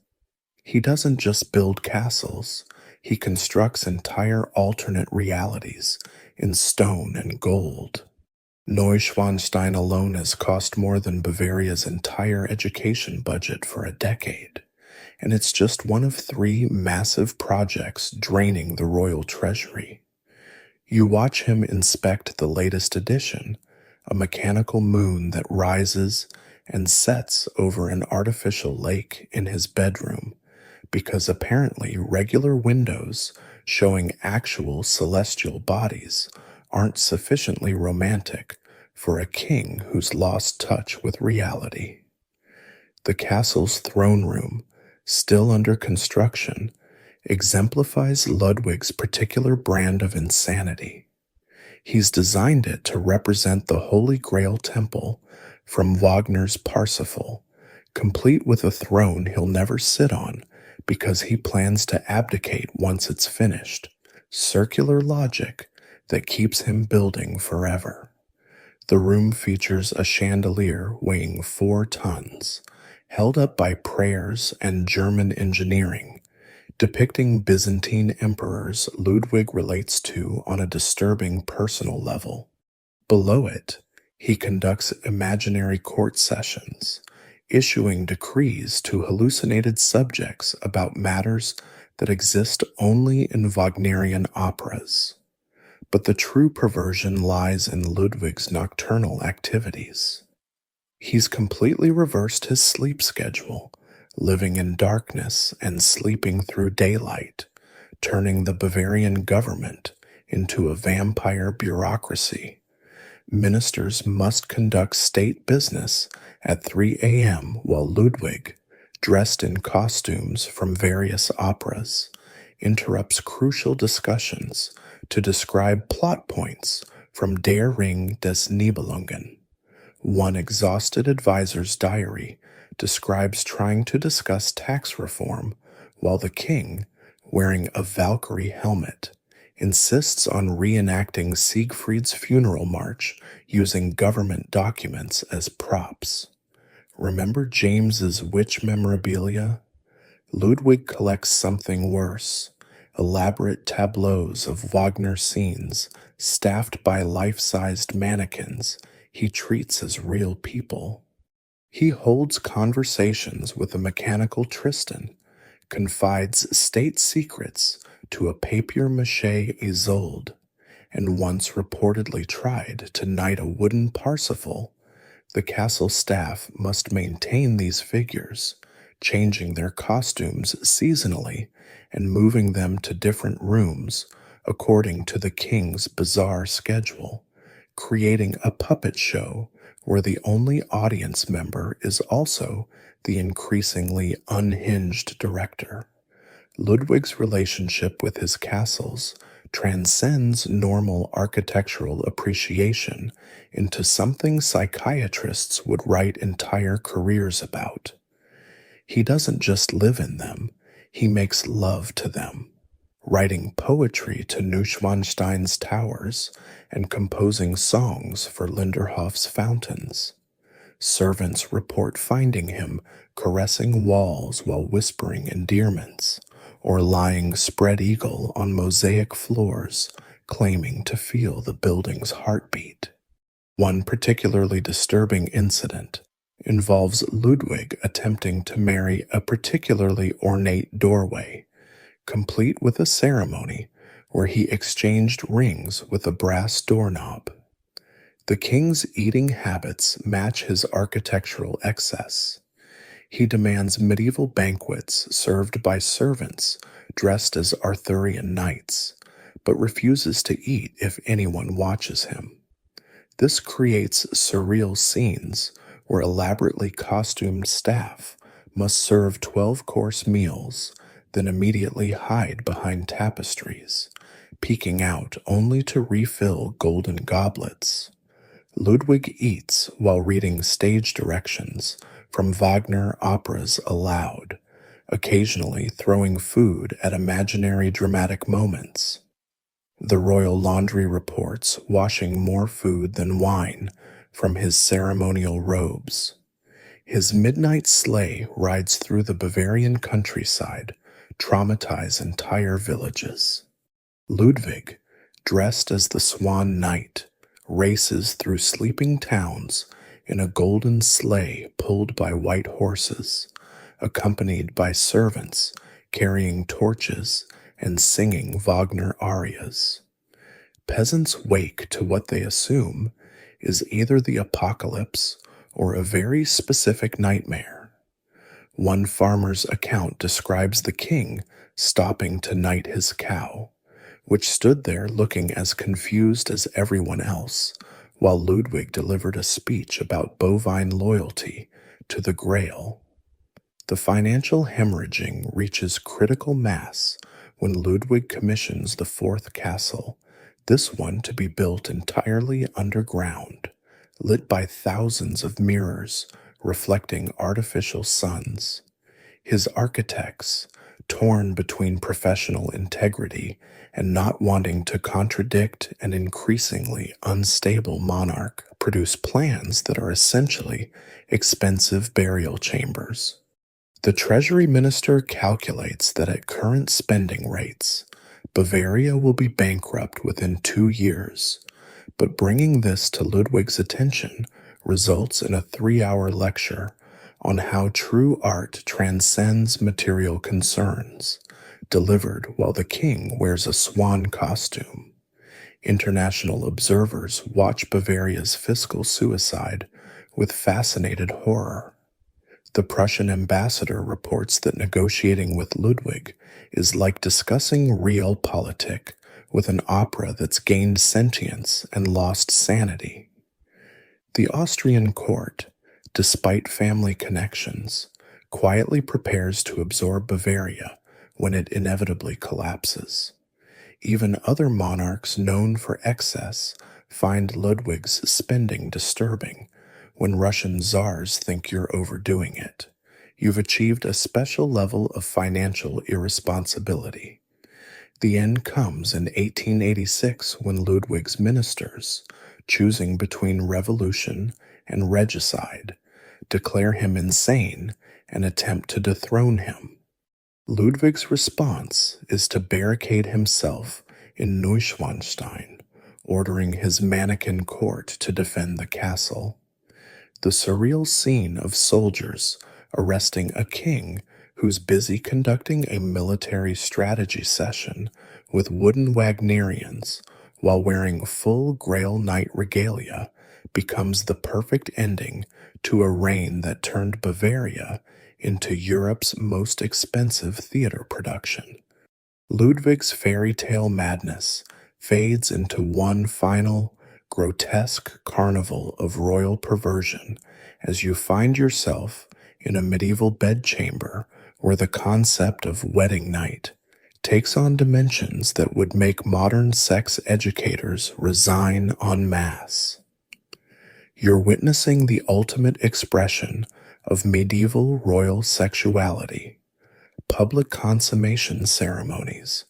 He doesn't just build castles, he constructs entire alternate realities in stone and gold. Neuschwanstein alone has cost more than Bavaria's entire education budget for a decade, and it's just one of 3 massive projects draining the royal treasury. You watch him inspect the latest addition, a mechanical moon that rises and sets over an artificial lake in his bedroom, because apparently regular windows showing actual celestial bodies aren't sufficiently romantic for a king who's lost touch with reality. The castle's throne room, still under construction, exemplifies Ludwig's particular brand of insanity. He's designed it to represent the Holy Grail Temple from Wagner's Parsifal, complete with a throne he'll never sit on because he plans to abdicate once it's finished. Circular logic that keeps him building forever. The room features a chandelier weighing 4 tons, held up by prayers and German engineering, depicting Byzantine emperors Ludwig relates to on a disturbing personal level. Below it, he conducts imaginary court sessions, issuing decrees to hallucinated subjects about matters that exist only in Wagnerian operas. But the true perversion lies in Ludwig's nocturnal activities. He's completely reversed his sleep schedule, living in darkness and sleeping through daylight, turning the Bavarian government into a vampire bureaucracy. Ministers must conduct state business at 3 a.m. while Ludwig, dressed in costumes from various operas, interrupts crucial discussions to describe plot points from Der Ring des Nibelungen. One exhausted advisor's diary describes trying to discuss tax reform while the king, wearing a Valkyrie helmet, insists on reenacting Siegfried's funeral march using government documents as props. Remember James's witch memorabilia? Ludwig collects something worse: elaborate tableaus of Wagner scenes staffed by life-sized mannequins he treats as real people. He holds conversations with a mechanical Tristan, confides state secrets to a papier-mâché Isolde, and once reportedly tried to knight a wooden Parsifal. The castle staff must maintain these figures, changing their costumes seasonally and moving them to different rooms according to the king's bizarre schedule, creating a puppet show where the only audience member is also the increasingly unhinged director. Ludwig's relationship with his castles transcends normal architectural appreciation into something psychiatrists would write entire careers about. He doesn't just live in them, he makes love to them, writing poetry to Neuschwanstein's towers and composing songs for Linderhof's fountains. Servants report finding him caressing walls while whispering endearments, or lying spread eagle on mosaic floors, claiming to feel the building's heartbeat. One particularly disturbing incident involves Ludwig attempting to marry a particularly ornate doorway, complete with a ceremony where he exchanged rings with a brass doorknob. The king's eating habits match his architectural excess. He demands medieval banquets served by servants dressed as Arthurian knights, but refuses to eat if anyone watches him. This creates surreal scenes where elaborately costumed staff must serve 12-course meals, then immediately hide behind tapestries, peeking out only to refill golden goblets. Ludwig eats while reading stage directions from Wagner operas aloud, occasionally throwing food at imaginary dramatic moments. The royal laundry reports washing more food than wine from his ceremonial robes. His midnight sleigh rides through the Bavarian countryside, traumatize entire villages. Ludwig, dressed as the Swan Knight, races through sleeping towns in a golden sleigh pulled by white horses, accompanied by servants carrying torches and singing Wagner arias. Peasants wake to what they assume is either the apocalypse or a very specific nightmare. One farmer's account describes the king stopping to knight his cow, which stood there looking as confused as everyone else, while Ludwig delivered a speech about bovine loyalty to the Grail. The financial hemorrhaging reaches critical mass when Ludwig commissions the fourth castle, this one to be built entirely underground, lit by thousands of mirrors reflecting artificial suns. His architects, torn between professional integrity and not wanting to contradict an increasingly unstable monarch, produce plans that are essentially expensive burial chambers. The Treasury Minister calculates that at current spending rates, Bavaria will be bankrupt within 2 years, but bringing this to Ludwig's attention results in a 3-hour lecture on how true art transcends material concerns, delivered while the king wears a swan costume. International observers watch Bavaria's fiscal suicide with fascinated horror. The Prussian ambassador reports that negotiating with Ludwig is like discussing realpolitik with an opera that's gained sentience and lost sanity. The Austrian court, despite family connections, quietly prepares to absorb Bavaria when it inevitably collapses. Even other monarchs known for excess find Ludwig's spending disturbing. When Russian czars think you're overdoing it, you've achieved a special level of financial irresponsibility. The end comes in 1886 when Ludwig's ministers, choosing between revolution and regicide, declare him insane and attempt to dethrone him. Ludwig's response is to barricade himself in Neuschwanstein, ordering his mannequin court to defend the castle. The surreal scene of soldiers arresting a king who's busy conducting a military strategy session with wooden Wagnerians while wearing full Grail Knight regalia becomes the perfect ending to a reign that turned Bavaria into Europe's most expensive theater production. Ludwig's fairy tale madness fades into one final, grotesque carnival of royal perversion as you find yourself in a medieval bedchamber where the concept of wedding night takes on dimensions that would make modern sex educators resign en masse. You're witnessing the ultimate expression of medieval royal sexuality, public consummation ceremonies,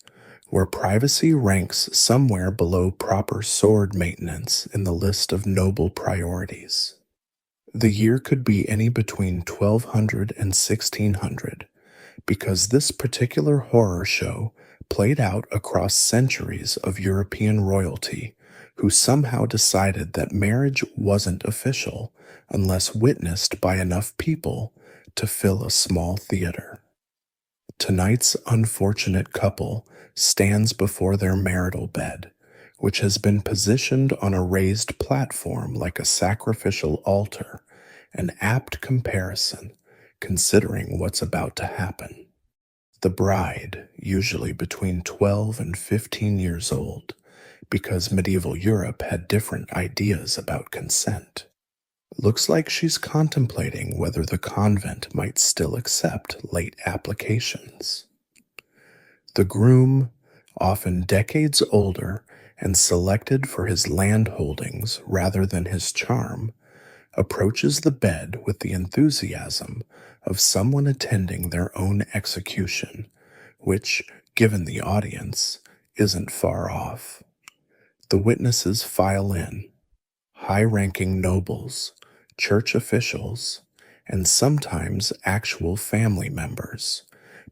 where privacy ranks somewhere below proper sword maintenance in the list of noble priorities. The year could be any between 1200 and 1600, because this particular horror show played out across centuries of European royalty who somehow decided that marriage wasn't official unless witnessed by enough people to fill a small theater. Tonight's unfortunate couple stands before their marital bed, which has been positioned on a raised platform like a sacrificial altar, an apt comparison considering what's about to happen. The bride, usually between 12 and 15 years old, because medieval Europe had different ideas about consent, looks like she's contemplating whether the convent might still accept late applications. The groom, often decades older and selected for his land holdings rather than his charm, approaches the bed with the enthusiasm of someone attending their own execution, which, given the audience, isn't far off. The witnesses file in, high-ranking nobles, church officials, and sometimes actual family members,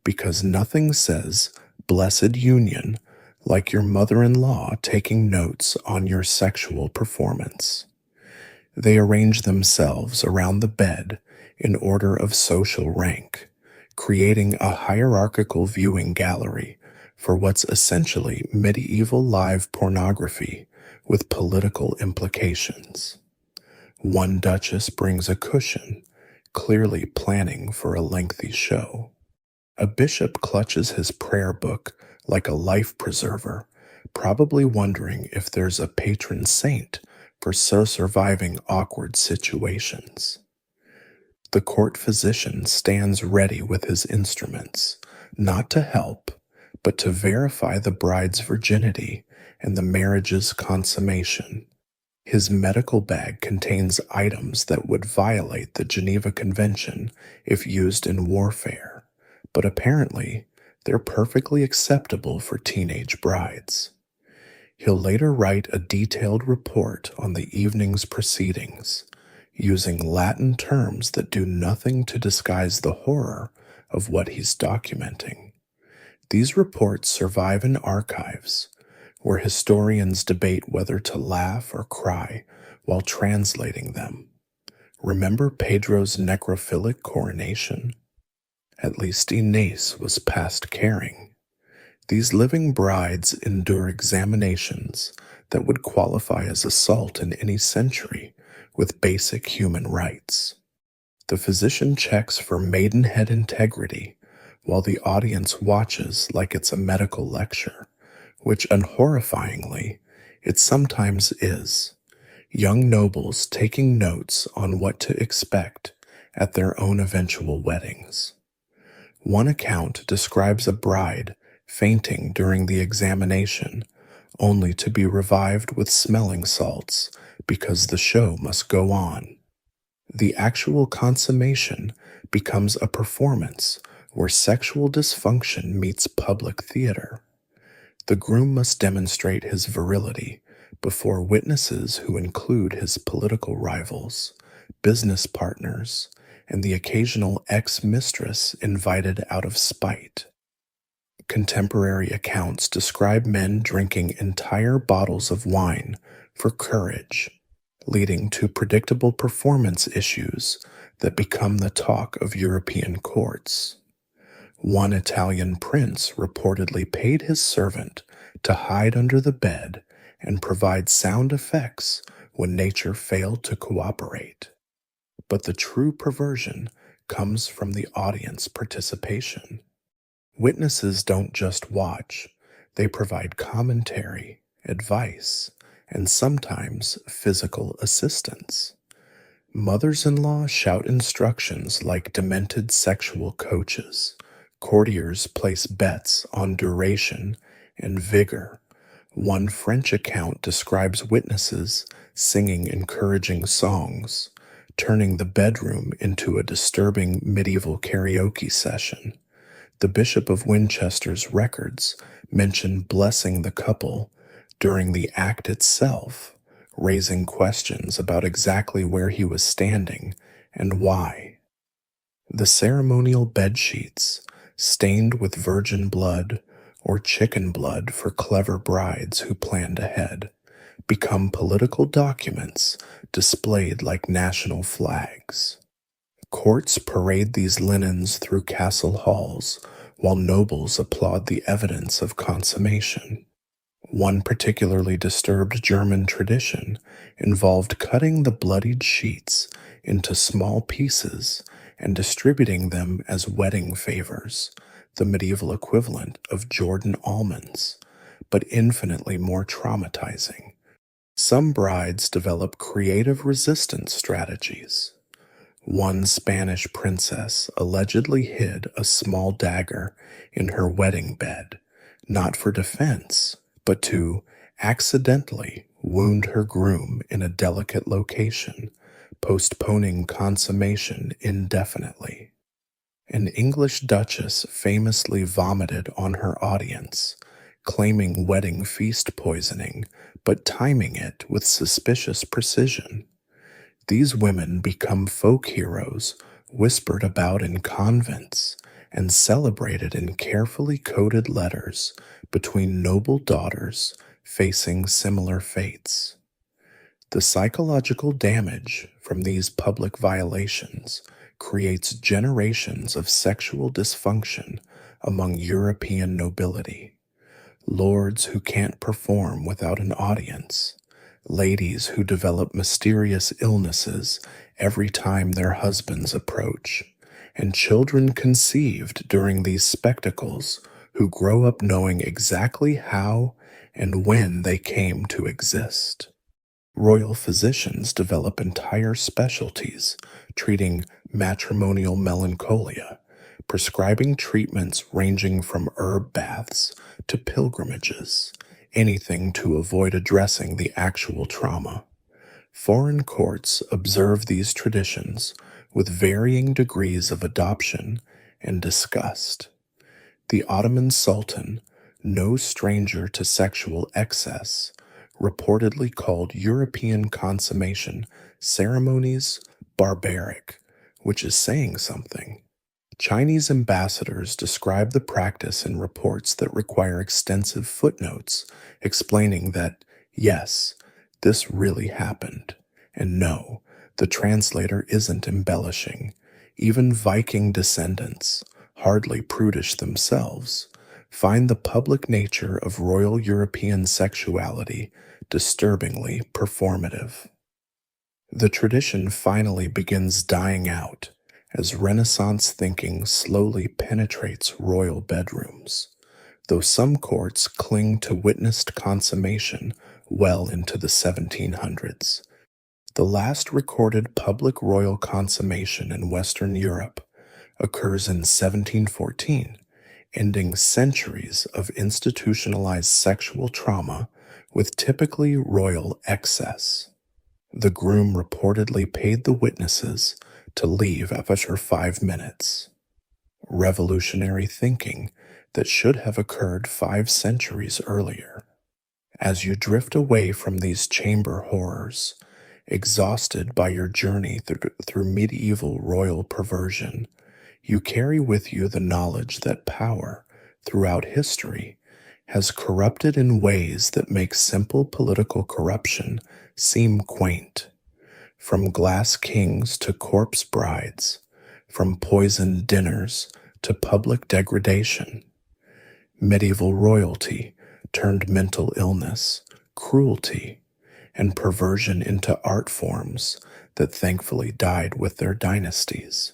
because nothing says blessed union like your mother-in-law taking notes on your sexual performance. They arrange themselves around the bed in order of social rank, creating a hierarchical viewing gallery for what's essentially medieval live pornography with political implications. One duchess brings a cushion, clearly planning for a lengthy show. A bishop clutches his prayer book like a life preserver, probably wondering if there's a patron saint for surviving awkward situations. The court physician stands ready with his instruments, not to help, but to verify the bride's virginity and the marriage's consummation. His medical bag contains items that would violate the Geneva Convention if used in warfare, but apparently They're perfectly acceptable for teenage brides. He'll later write a detailed report on the evening's proceedings, using Latin terms that do nothing to disguise the horror of what he's documenting. These reports survive in archives, where historians debate whether to laugh or cry while translating them. Remember Pedro's necrophilic coronation? At least Inés was past caring. These living brides endure examinations that would qualify as assault in any century with basic human rights. The physician checks for maidenhead integrity while the audience watches like it's a medical lecture, which unhorrifyingly, it sometimes is. Young nobles taking notes on what to expect at their own eventual weddings. One account describes a bride fainting during the examination, only to be revived with smelling salts because the show must go on. The actual consummation becomes a performance where sexual dysfunction meets public theater. The groom must demonstrate his virility before witnesses who include his political rivals, business partners, and the occasional ex-mistress invited out of spite. Contemporary accounts describe men drinking entire bottles of wine for courage, leading to predictable performance issues that become the talk of European courts. One Italian prince reportedly paid his servant to hide under the bed and provide sound effects when nature failed to cooperate. But the true perversion comes from the audience participation. Witnesses don't just watch, they provide commentary, advice, and sometimes physical assistance. Mothers-in-law shout instructions like demented sexual coaches. Courtiers place bets on duration and vigor. One French account describes witnesses singing encouraging songs, turning the bedroom into a disturbing medieval karaoke session. The Bishop of Winchester's records mention blessing the couple during the act itself, raising questions about exactly where he was standing and why. The ceremonial bed sheets, stained with virgin blood or chicken blood for clever brides who planned ahead, become political documents displayed like national flags. Courts parade these linens through castle halls, while nobles applaud the evidence of consummation. One particularly disturbed German tradition involved cutting the bloodied sheets into small pieces and distributing them as wedding favors, the medieval equivalent of Jordan almonds, but infinitely more traumatizing. Some brides develop creative resistance strategies. One Spanish princess allegedly hid a small dagger in her wedding bed, not for defense, but to accidentally wound her groom in a delicate location, postponing consummation indefinitely. An English duchess famously vomited on her audience, claiming wedding feast poisoning, but timing it with suspicious precision. These women become folk heroes, whispered about in convents, and celebrated in carefully coded letters between noble daughters facing similar fates. The psychological damage from these public violations creates generations of sexual dysfunction among European nobility. Lords who can't perform without an audience, ladies who develop mysterious illnesses every time their husbands approach, and children conceived during these spectacles who grow up knowing exactly how and when they came to exist. Royal physicians develop entire specialties treating matrimonial melancholia, prescribing treatments ranging from herb baths to pilgrimages, anything to avoid addressing the actual trauma. Foreign courts observe these traditions with varying degrees of adoption and disgust. The Ottoman Sultan, no stranger to sexual excess, reportedly called European consummation ceremonies barbaric, which is saying something. Chinese ambassadors describe the practice in reports that require extensive footnotes explaining that, yes, this really happened, and no, the translator isn't embellishing. Even Viking descendants, hardly prudish themselves, find the public nature of royal European sexuality disturbingly performative. The tradition finally begins dying out as Renaissance thinking slowly penetrates royal bedrooms, though some courts cling to witnessed consummation well into the 1700s. The last recorded public royal consummation in Western Europe occurs in 1714, ending centuries of institutionalized sexual trauma with typically royal excess. The groom reportedly paid the witnesses to leave after 5 minutes. Revolutionary thinking that should have occurred 5 centuries earlier. As you drift away from these chamber horrors, exhausted by your journey through medieval royal perversion, you carry with you the knowledge that power, throughout history, has corrupted in ways that make simple political corruption seem quaint. From glass kings to corpse brides, from poisoned dinners to public degradation. Medieval royalty turned mental illness, cruelty, and perversion into art forms that thankfully died with their dynasties.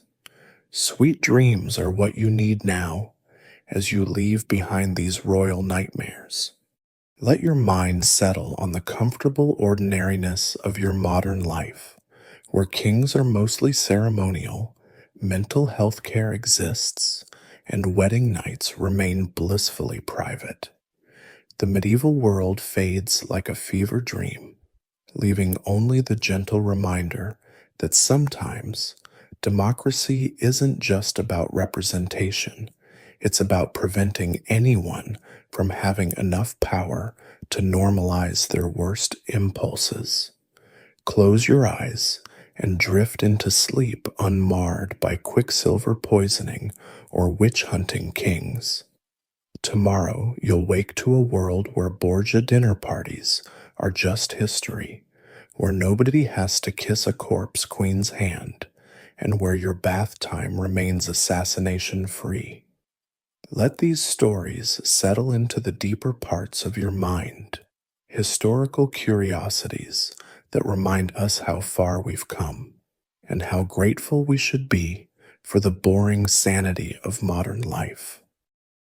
Sweet dreams are what you need now as you leave behind these royal nightmares. Let your mind settle on the comfortable ordinariness of your modern life, where kings are mostly ceremonial, mental health care exists, and wedding nights remain blissfully private. The medieval world fades like a fever dream, leaving only the gentle reminder that sometimes democracy isn't just about representation, it's about preventing anyone from having enough power to normalize their worst impulses. Close your eyes and drift into sleep unmarred by quicksilver poisoning or witch-hunting kings. Tomorrow you'll wake to a world where Borgia dinner parties are just history, where nobody has to kiss a corpse queen's hand, and where your bath time remains assassination-free. Let these stories settle into the deeper parts of your mind, historical curiosities that remind us how far we've come, and how grateful we should be for the boring sanity of modern life.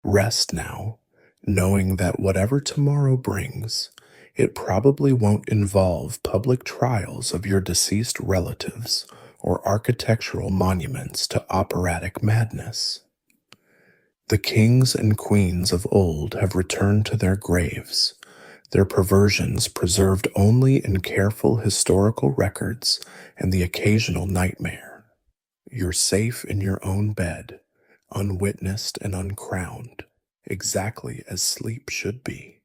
Rest now, knowing that whatever tomorrow brings, it probably won't involve public trials of your deceased relatives or architectural monuments to operatic madness. The kings and queens of old have returned to their graves, their perversions preserved only in careful historical records and the occasional nightmare. You're safe in your own bed, unwitnessed and uncrowned, exactly as sleep should be.